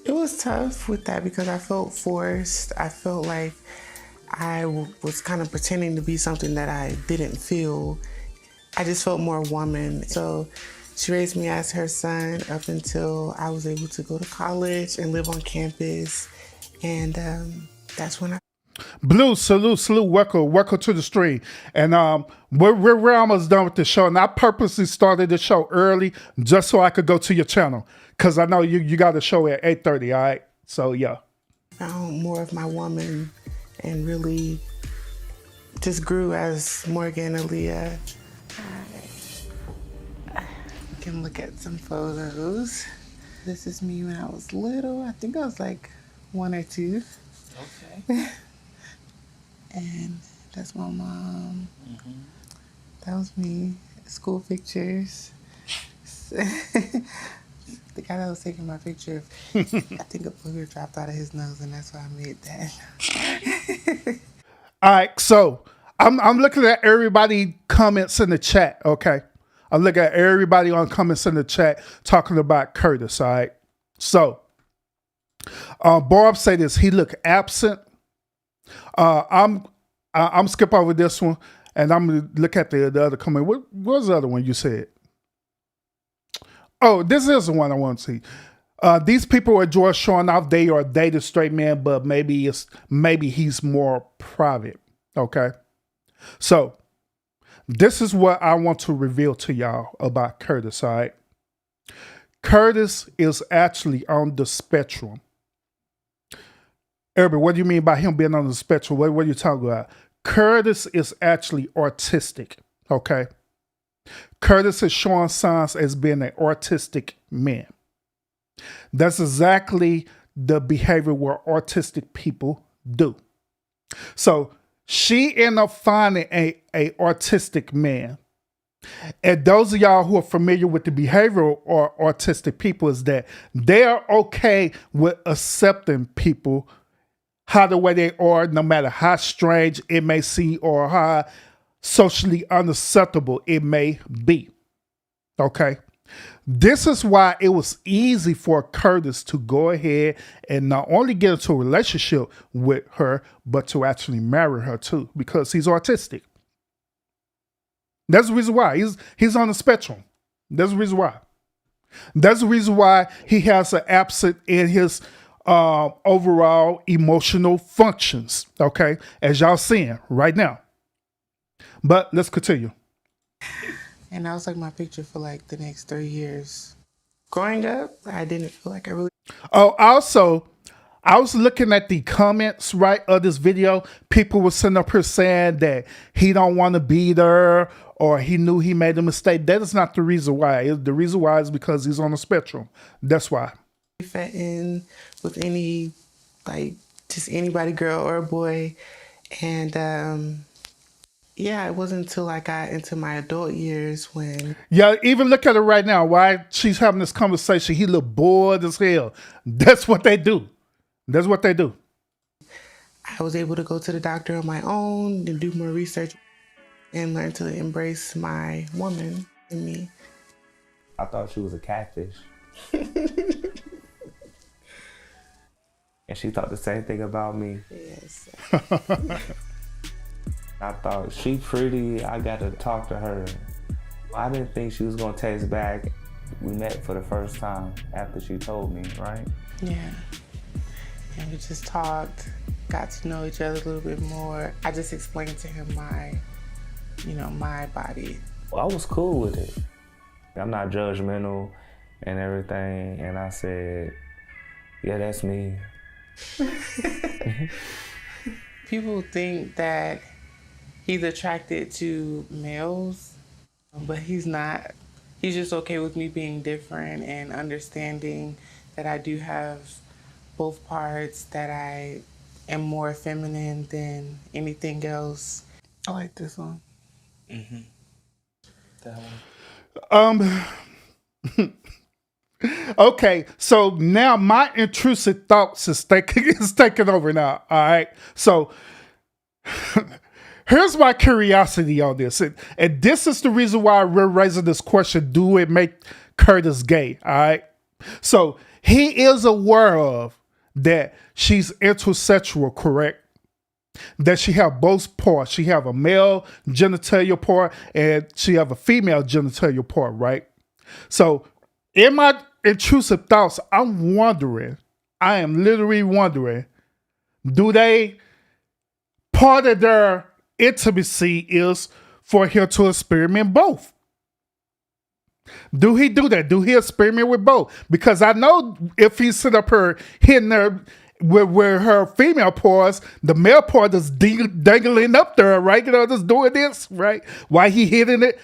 it was tough with that because I felt forced. I felt like I was kind of pretending to be something that I didn't feel. I just felt more woman. So she raised me as her son up until I was able to go to college and live on campus. And that's when I... Blue, salute, welcome to the stream. And we're almost done with the show. And I purposely started the show early just so I could go to your channel. Because I know you got a show at 8:30, all right? So, yeah. Found more of my woman and really just grew as Morgan Aaliyah. You can look at some photos. This is me when I was little. I think I was like 1 or 2. Okay. And that's my mom. That was me. School pictures. The guy that was taking my picture, I think a booger dropped out of his nose, and that's why I made that. All right, so I'm looking at everybody comments in the chat, okay? I'm looking at everybody on comments in the chat talking about Curtis, all right? So, Barb say this, he look absent. I'm skip over this one, and I'm gonna look at the other comment. What was the other one you said? Oh, this is the one I want to see. These people enjoy showing off they are dated straight men, but maybe he's more private. Okay, so this is what I want to reveal to y'all about Curtis. All right, Curtis is actually on the spectrum. Everybody, what do you mean by him being on the spectrum? What are you talking about? Curtis is actually autistic. Okay. Curtis is showing signs as being an autistic man. That's exactly the behavior where autistic people do. So she ended up finding a autistic man. And those of y'all who are familiar with the behavioral or autistic people is that they are okay with accepting people how the way they are, no matter how strange it may seem or how socially unacceptable it may be. Okay. This is why it was easy for Curtis to go ahead and not only get into a relationship with her, but to actually marry her too, because he's autistic. That's the reason why he's on the spectrum. That's the reason why. That's the reason why he has an absent in his overall emotional functions. Okay, as y'all seeing right now. But let's continue. And that was like my picture for like the next 3 years. Growing up, I didn't feel like I really... Oh, also, I was looking at the comments, right, of this video. People were sitting up here saying that he don't want to be there or he knew he made a mistake. That is not the reason why. The reason why is because he's on the spectrum. That's why. Fit in with any, like, just anybody, girl or boy. And, yeah, it wasn't until I got into my adult years when... Yeah, even look at her right now. Why she's having this conversation, he look bored as hell. That's what they do. That's what they do. I was able to go to the doctor on my own and do more research and learn to embrace my woman in me. I thought she was a catfish. And she thought the same thing about me. Yes. I thought, she pretty, I got to talk to her. I didn't think she was gonna text back. We met for the first time after she told me, right? Yeah. And we just talked, got to know each other a little bit more. I just explained to him my body. Well, I was cool with it. I'm not judgmental and everything. And I said, yeah, that's me. People think that he's attracted to males, but he's not. He's just okay with me being different and understanding that I do have both parts, that I am more feminine than anything else. I like this one. Mm-hmm. That one. Okay, so now my intrusive thoughts is taking over now. All right, so here's my curiosity on this, and this is the reason why we're raising this question: do it make Curtis gay? All right, so he is aware of that she's intersexual, correct? That she have both parts. She have a male genitalia part and she have a female genitalia part, right? So in my intrusive thoughts, I'm wondering, I am literally wondering, do they part of their intimacy is for him to experiment both. Do he do that? Do he experiment with both? Because I know if he sit up her hitting her where her female parts, the male part is dangling up there, right? You know, just doing this, right? Why he hitting it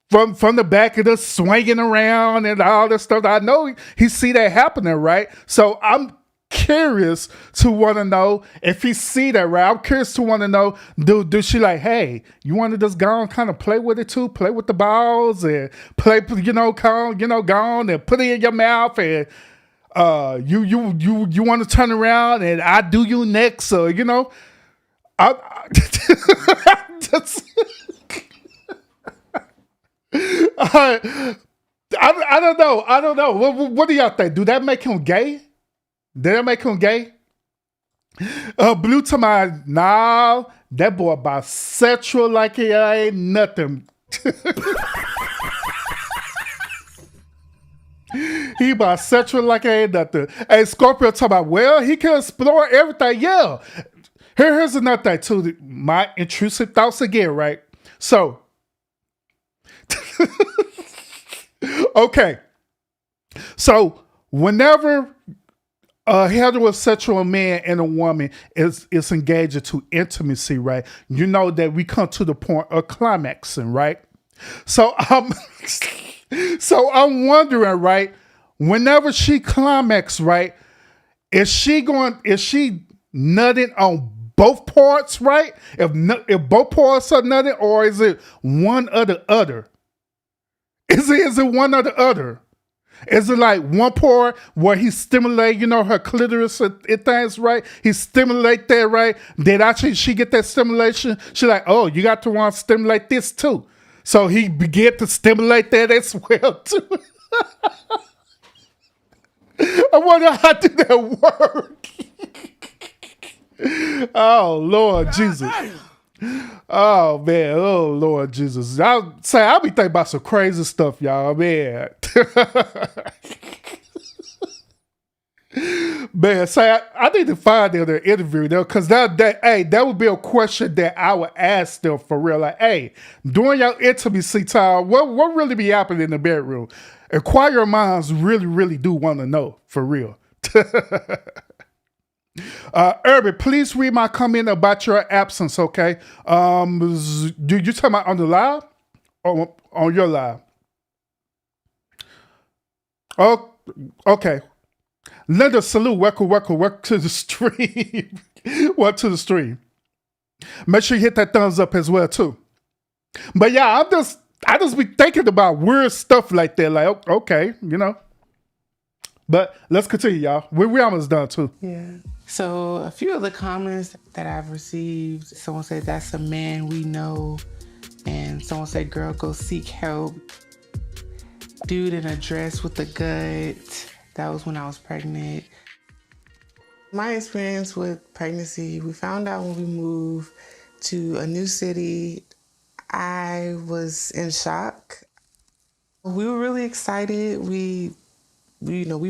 from the back and just swinging around and all this stuff. I know he see that happening, right? So I'm curious to want to know if he see that, right? I'm curious to want to know, do she like, hey, you want to just go and kind of play with it too, play with the balls and play, go on and put it in your mouth and you want to turn around and I do you next, so I just, I don't know. What do y'all think? Do that make him gay? Did that make him gay? Blue to my nah, that boy bisexual like he ain't nothing. He bisexual like he ain't nothing. Hey, Scorpio talking about, well, he can explore everything. Yeah. Here's another thing too. My intrusive thoughts again, right? So, okay. So, whenever a heterosexual man and a woman is engaged into intimacy, right? You know that we come to the point of climaxing, right? So I'm wondering, right? Whenever she climax, right? Is she nutting on both parts, right? If both parts are nutting, or is it one or the other? Is it one or the other? Is it like one part where he stimulate, her clitoris and things, right? He stimulate that, right? Then actually she get that stimulation. She like, oh, you got to want to stimulate this too. So he began to stimulate that as well too. I wonder how did that work? Oh, Lord Jesus. Oh, man. Oh, Lord Jesus. I'll be thinking about some crazy stuff, y'all, man. Man, I need to find them an interview though, because that would be a question that I would ask them for real. Like, hey, during your intimacy time, what really be happening in the bedroom? Inquiring minds really, really do want to know for real. Urban, please read my comment about your absence, okay? Do you talking about on the live or on your live? Oh, okay. Linda, salute. Welcome to the stream. Welcome to the stream. Make sure you hit that thumbs up as well too. But yeah, I just be thinking about weird stuff like that. Like, okay, But let's continue, y'all. We almost done too. Yeah. So a few of the comments that I've received, someone said, that's a man we know. And someone said, girl, go seek help. Dude in a dress with a gut. That was when I was pregnant. My experience with pregnancy, we found out when we moved to a new city. I was in shock. We were really excited. We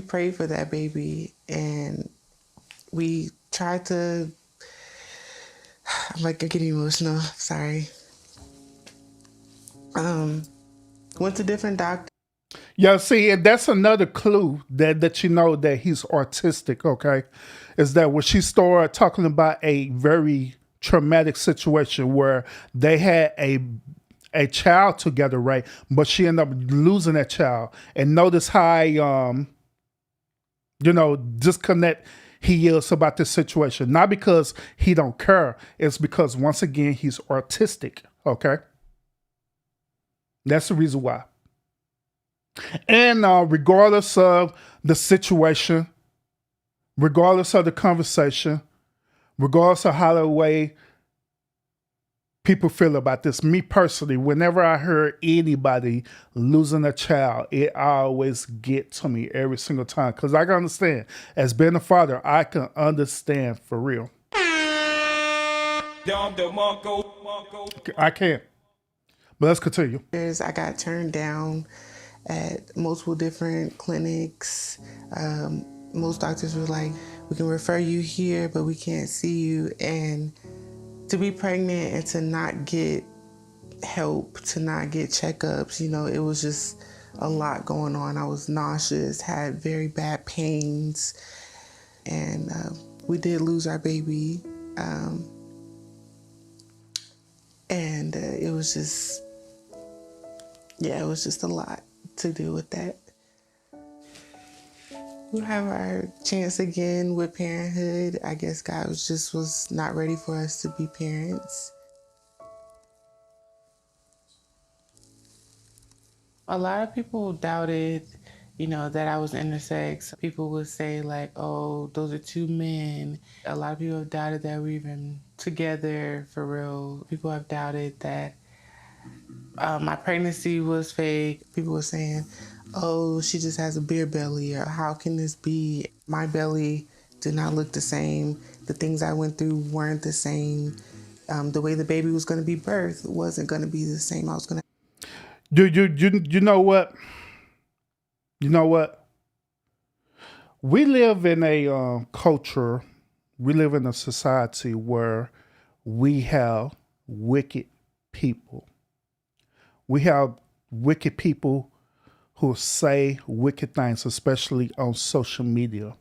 prayed for that baby, and we tried to, I'm getting emotional, sorry. Went to different doctors. Yeah, see, and that's another clue that you know that he's autistic, okay? Is that when she started talking about a very traumatic situation where they had a child together, right? But she ended up losing that child. And notice how, disconnect he is about this situation. Not because he don't care. It's because, once again, he's autistic, okay? That's the reason why. And regardless of the situation, regardless of the conversation, regardless of how the way people feel about this, me personally, whenever I heard anybody losing a child, it always gets to me every single time. Because I can understand. As being a father, I can understand for real. I can. But let's continue. I got turned down at multiple different clinics. Most doctors were like, we can refer you here, but we can't see you. And To be pregnant and to not get help, to not get checkups, you know, it was just a lot going on. I was nauseous, had very bad pains, and we did lose our baby. And it was just, it was just a lot to deal with that. We'll have our chance again with parenthood. I guess God was not ready for us to be parents. A lot of people doubted, you know, that I was intersex. People would say like, oh, those are two men. A lot of people have doubted that we're even together for real. People have doubted that my pregnancy was fake. People were saying, oh, she just has a beer belly, or how can this be? My belly did not look the same. The things I went through weren't the same. The way the baby was going to be birthed wasn't going to be the same. I was going to. You know what? You know what? We live in a culture, we live in a society where we have wicked people. We have wicked people who say wicked things, especially on social media.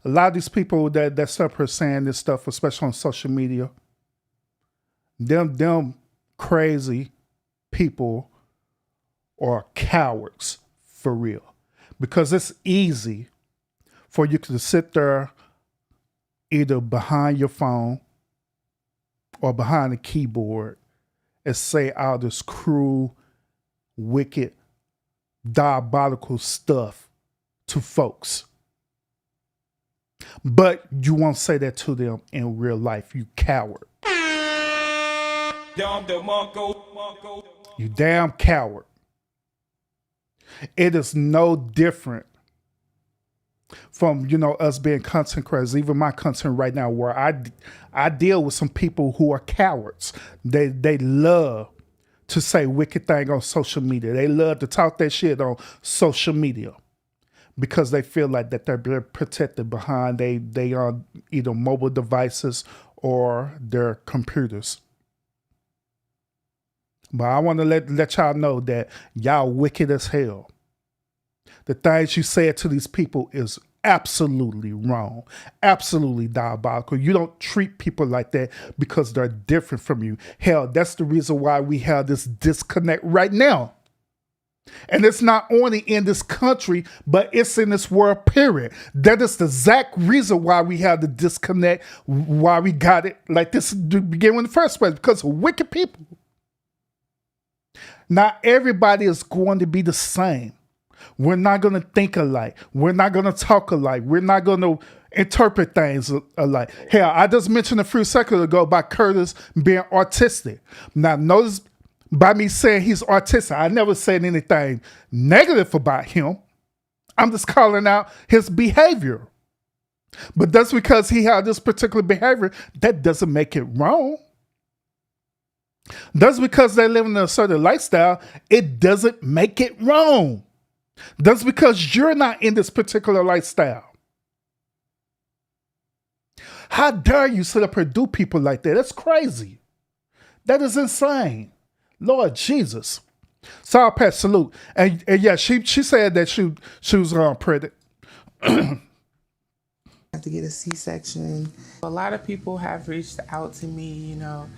A lot of these people that start saying this stuff, especially on social media, them crazy people are cowards for real. Because it's easy for you to sit there either behind your phone or behind the keyboard and say all this cruel, wicked, diabolical stuff to folks. But you won't say that to them in real life, you coward. You damn coward. It is no different from, you know, us being content creators, even my content right now, where I deal with some people who are cowards. They love to say wicked thing on social media. They love to talk that shit on social media because they feel like that they're protected behind they are either mobile devices or their computers. But I want to let y'all know that y'all wicked as hell. The things you said to these people is absolutely wrong, absolutely diabolical. You don't treat people like that because they're different from you. Hell, that's the reason why we have this disconnect right now. And it's not only in this country, but it's in this world, period. That is the exact reason why we have the disconnect, why we got it like this to begin with in the first place, because of wicked people. Not everybody is going to be the same. We're not going to think alike. We're not going to talk alike. We're not going to interpret things alike. Hell, I just mentioned a few seconds ago about Curtis being autistic. Now, notice by me saying he's autistic, I never said anything negative about him. I'm just calling out his behavior. But that's because he had this particular behavior, that doesn't make it wrong. That's because they live in a certain lifestyle, it doesn't make it wrong. That's because you're not in this particular lifestyle. How dare you sit up here and do people like that? That's crazy. That is insane. Lord Jesus. Sour Pat, salute. And yeah, she said that she was pregnant. I have to get a C-section. A lot of people have reached out to me, you know,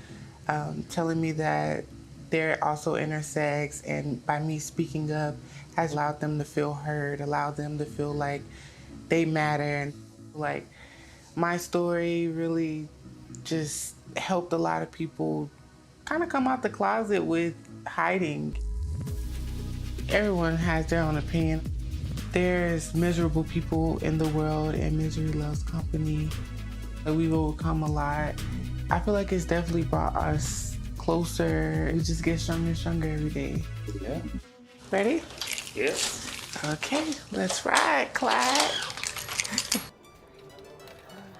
telling me that they're also intersex, and by me speaking up has allowed them to feel heard, allowed them to feel like they matter. And like my story really just helped a lot of people kind of come out the closet with hiding. Everyone has their own opinion. There's miserable people in the world, and misery loves company. We've overcome a lot. I feel like it's definitely brought us closer. We just get stronger and stronger every day. Yeah. Ready? Yeah. Okay, let's ride, Clyde.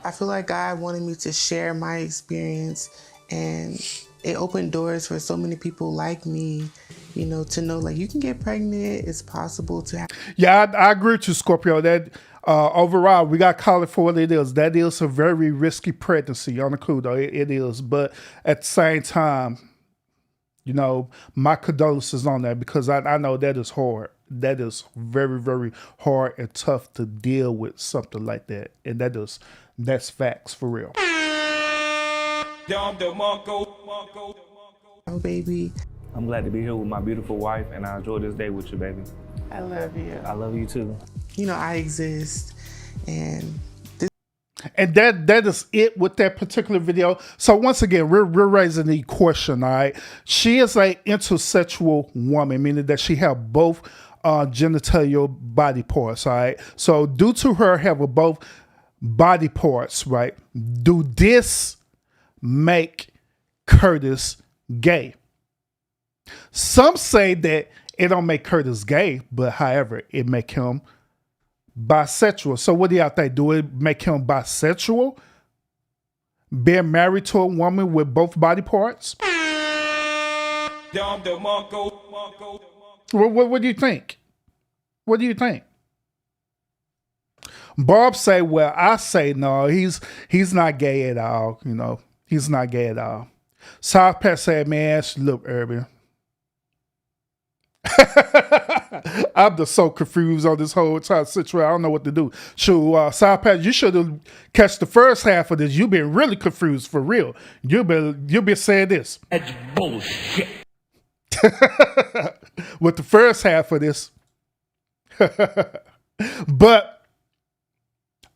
I feel like God wanted me to share my experience, and it opened doors for so many people like me, you know, to know like you can get pregnant, it's possible to have. Yeah, I agree with you, Scorpio. That overall, we got to call it for what it is. That is a very risky pregnancy on the cool, though. It is. But at the same time, you know, my condolences on that, because I know that is hard. That is very, very hard and tough to deal with something like that. And that's facts for real. Oh, baby. I'm glad to be here with my beautiful wife, and I enjoy this day with you, baby. I love you. I love you too. You know, I exist, and that is it with that particular video. So once again, we're raising the question, all right? She is a intersexual woman, meaning that she have both genital body parts, all right? So due to her having both body parts, right, do this make Curtis gay? Some say that it don't make Curtis gay, but however, it make him bisexual. So what do y'all think? Do it make him bisexual? Being married to a woman with both body parts? What do you think? What do you think? Bob say, well, I say no, he's not gay at all, you know. He's not gay at all. South Pat said, man, look, Urban. I'm just so confused on this whole entire situation. I don't know what to do. Sure, South Pat, you should have catch the first half of this. You've been really confused for real. You've been saying this. That's bullshit. With the first half of this. But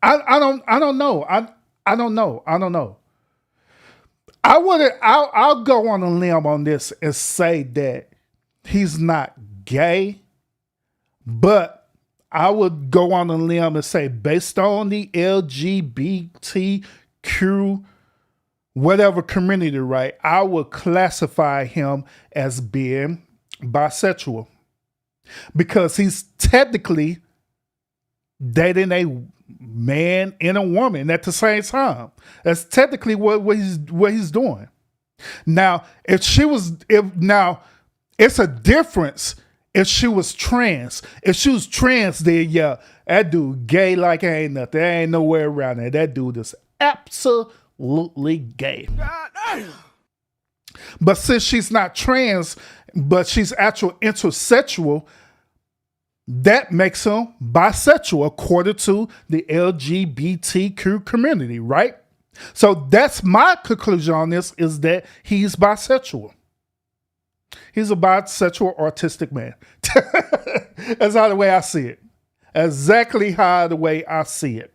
I don't know. I don't know. I'll go on a limb on this and say that he's not gay, but I would go on a limb and say, based on the LGBTQ whatever community, right, I would classify him as being bisexual, because he's technically dating a man and a woman at the same time. That's technically what he's doing. Now, it's a difference if she was trans. If she was trans, then yeah, that dude gay like ain't nothing. There ain't nowhere around it. That dude is absolutely gay. But since she's not trans, but she's actual intersexual, that makes him bisexual according to the LGBTQ community, right? So that's my conclusion on this, is that he's bisexual. He's a bisexual autistic man. That's how the way I see it. Exactly how the way I see it.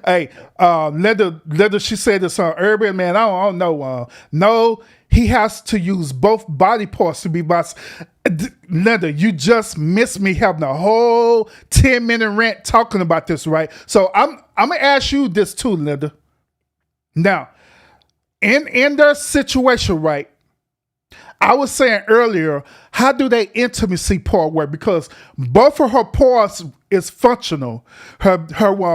Hey, Linda, she said this on Urban, man. I don't know. No, he has to use both body parts to be bisexual. Linda, you just missed me having a whole 10-minute rant talking about this, right? So I'm gonna ask you this too, Linda. Now, in their situation, right? I was saying earlier, how do they intimacy part work? Because both of her parts is functional. Her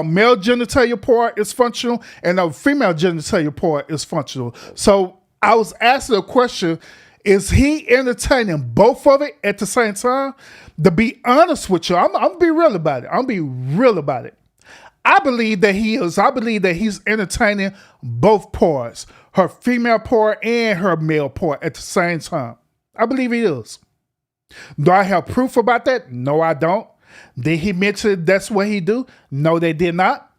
male genitalia part is functional, and her female genitalia part is functional. So I was asking a question: is he entertaining both of it at the same time? To be honest with you, I'm gonna be real about it. I believe that he is. I believe that he's entertaining both parts, her female part and her male part at the same time. I believe he is. Do I have proof about that? No, I don't. Did he mention that's what he do? No, they did not.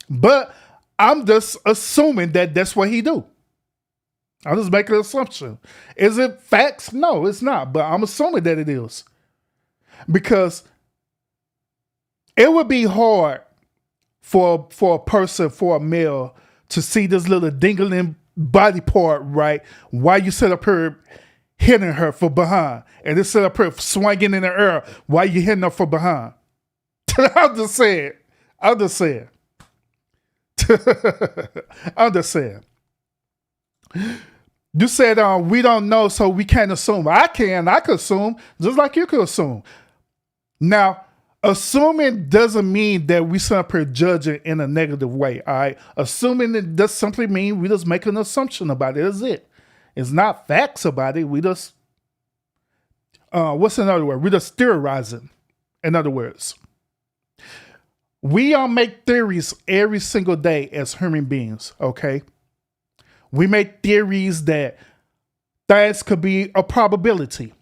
But I'm just assuming that that's what he do. I'm just making an assumption. Is it facts? No, it's not. But I'm assuming that it is. Because it would be hard for a person, for a male, to see this little dingling body part, right, while you sit up here hitting her from behind, and this sit up here swinging in the air while you hitting her from behind. I'm just saying. I'm just saying. You said we don't know, so we can't assume. I could assume, just like you could assume. Now, assuming doesn't mean that we sit up here judging in a negative way, all right? Assuming it does simply mean we just make an assumption about it. That's it. It's not facts about it. We just, what's another word? We just theorizing. In other words, we all make theories every single day as human beings, okay? We make theories that things could be a probability.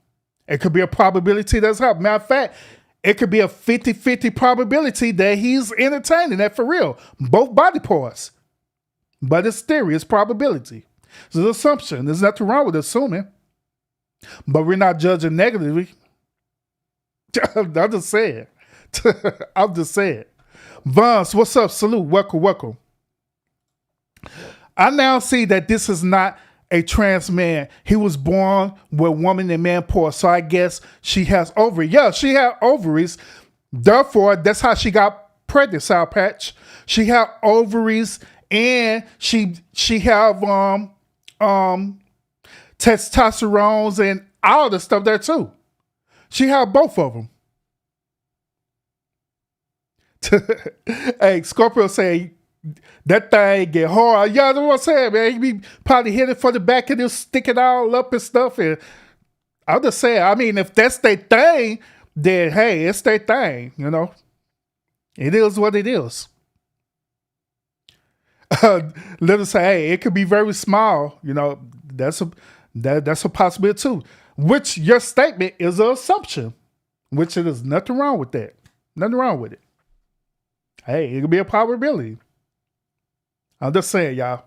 It could be a probability that's happening. Matter of fact, it could be a 50-50 probability that he's entertaining that for real. Both body parts. But it's theory, it's probability. It's an assumption. There's nothing wrong with assuming. But we're not judging negatively. I'm just saying. I'm just saying. Vance, what's up? Salute. Welcome. I now see that this is not a trans man. He was born with woman and man parts. So I guess she has ovaries. Yeah, she had ovaries. Therefore, that's how she got pregnant, Sour Patch. She had ovaries and she have testosterones and all the stuff there too. She had both of them. Hey, Scorpio say that thing get hard. Yeah, that's what I'm saying, man. He be probably hitting for the back and he'll stick it all up and stuff. And I'm just saying, I mean, if that's their thing, then hey, it's their thing, you know. It is what it is. Let us say, hey, it could be very small, you know. That's a possibility too. Which your statement is an assumption. Which there's nothing wrong with that. Nothing wrong with it. Hey, it could be a probability. I'm just saying, y'all.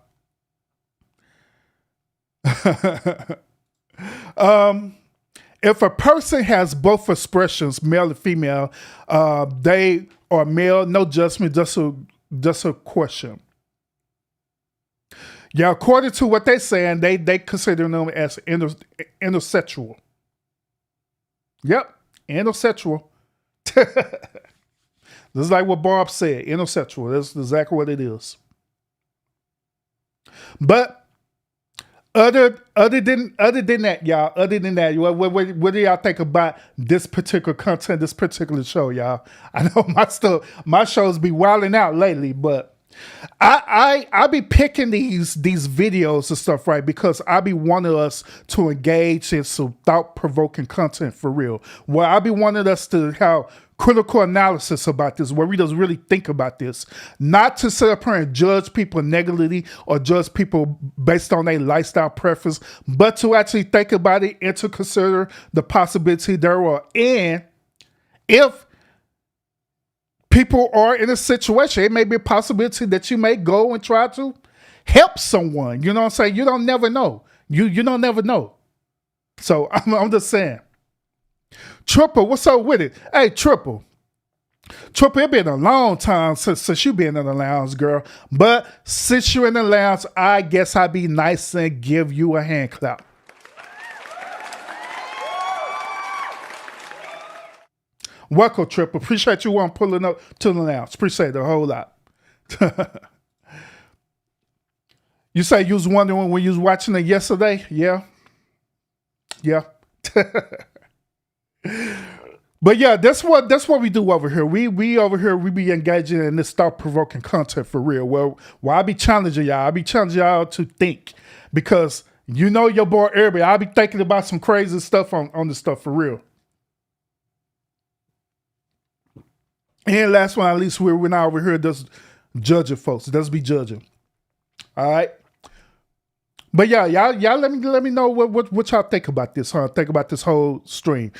If a person has both expressions, male and female, they are male, no judgment, just a question. Yeah, according to what they're saying, they consider them as intersexual. Yep, intersexual. This is like what Barb said, intersexual. That's exactly what it is. But other than that, y'all, what do y'all think about this particular content, this particular show, y'all? I know my shows be wilding out lately, but I be picking these videos and stuff, right? Because I be wanting us to engage in some thought-provoking content for real. Where I be wanting us to have critical analysis about this, where we just really think about this. Not to sit up here and judge people negatively or judge people based on their lifestyle preference, but to actually think about it and to consider the possibility there are. And if people are in a situation, it may be a possibility that you may go and try to help someone. You know what I'm saying? You don't never know. You don't never know. So I'm just saying. Triple, what's up with it? Hey, Triple, it been a long time since you been in the lounge, girl. But since you're in the lounge, I guess I'll be nice and give you a hand clap. Welcome, Triple. Appreciate you pulling up to the lounge. Appreciate it a whole lot. You say you was wondering when you was watching it yesterday? Yeah. But yeah, that's what we do over here. We over here, we be engaging in this thought-provoking content for real. Well, I be challenging y'all. I be challenging y'all to think. Because you know your boy everybody. I be thinking about some crazy stuff on this stuff for real. And last one, at least we're not over here just judging folks. Just be judging. All right. But yeah, y'all let me know what y'all think about this, huh? Think about this whole stream.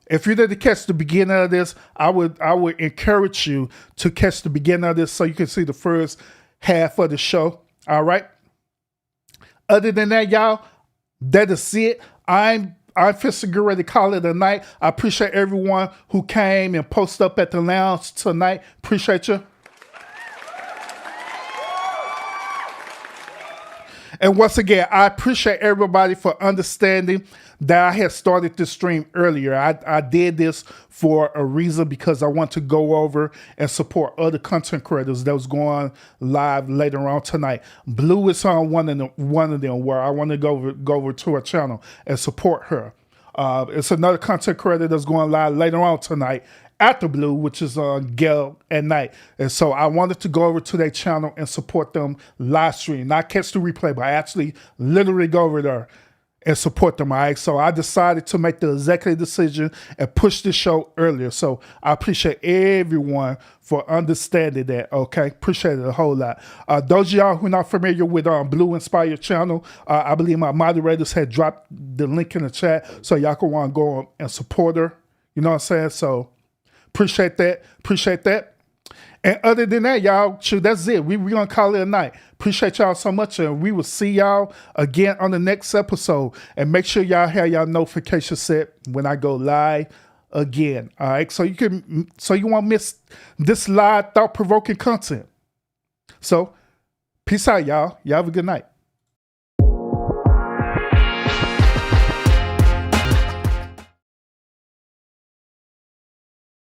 If you didn't catch the beginning of this, I would encourage you to catch the beginning of this so you can see the first half of the show. All right. Other than that, y'all, that is it. I'm fixing to get ready to call it a night. I appreciate everyone who came and posted up at the lounge tonight. Appreciate you. And once again, I appreciate everybody for understanding that I had started this stream earlier. I did this for a reason, because I want to go over and support other content creators that was going live later on tonight. Blue is on one of them where I want to go over to her channel and support her. It's another content creator that's going live later on tonight after Blue, which is Gail at Night. And so I wanted to go over to their channel and support them live stream. Not catch the replay, but I actually literally go over there and support them. All right. So I decided to make the executive decision and push this show earlier. So I appreciate everyone for understanding that. Okay. Appreciate it a whole lot. Those of y'all who are not familiar with Blue Inspire channel, I believe my moderators had dropped the link in the chat, so y'all can want to go and support her. You know what I'm saying? So appreciate that. Appreciate that. And other than that, y'all, that's it. We're going to call it a night. Appreciate y'all so much. And we will see y'all again on the next episode. And make sure y'all have y'all notifications set when I go live again. All right. So you won't miss this live thought-provoking content. So peace out, y'all. Y'all have a good night.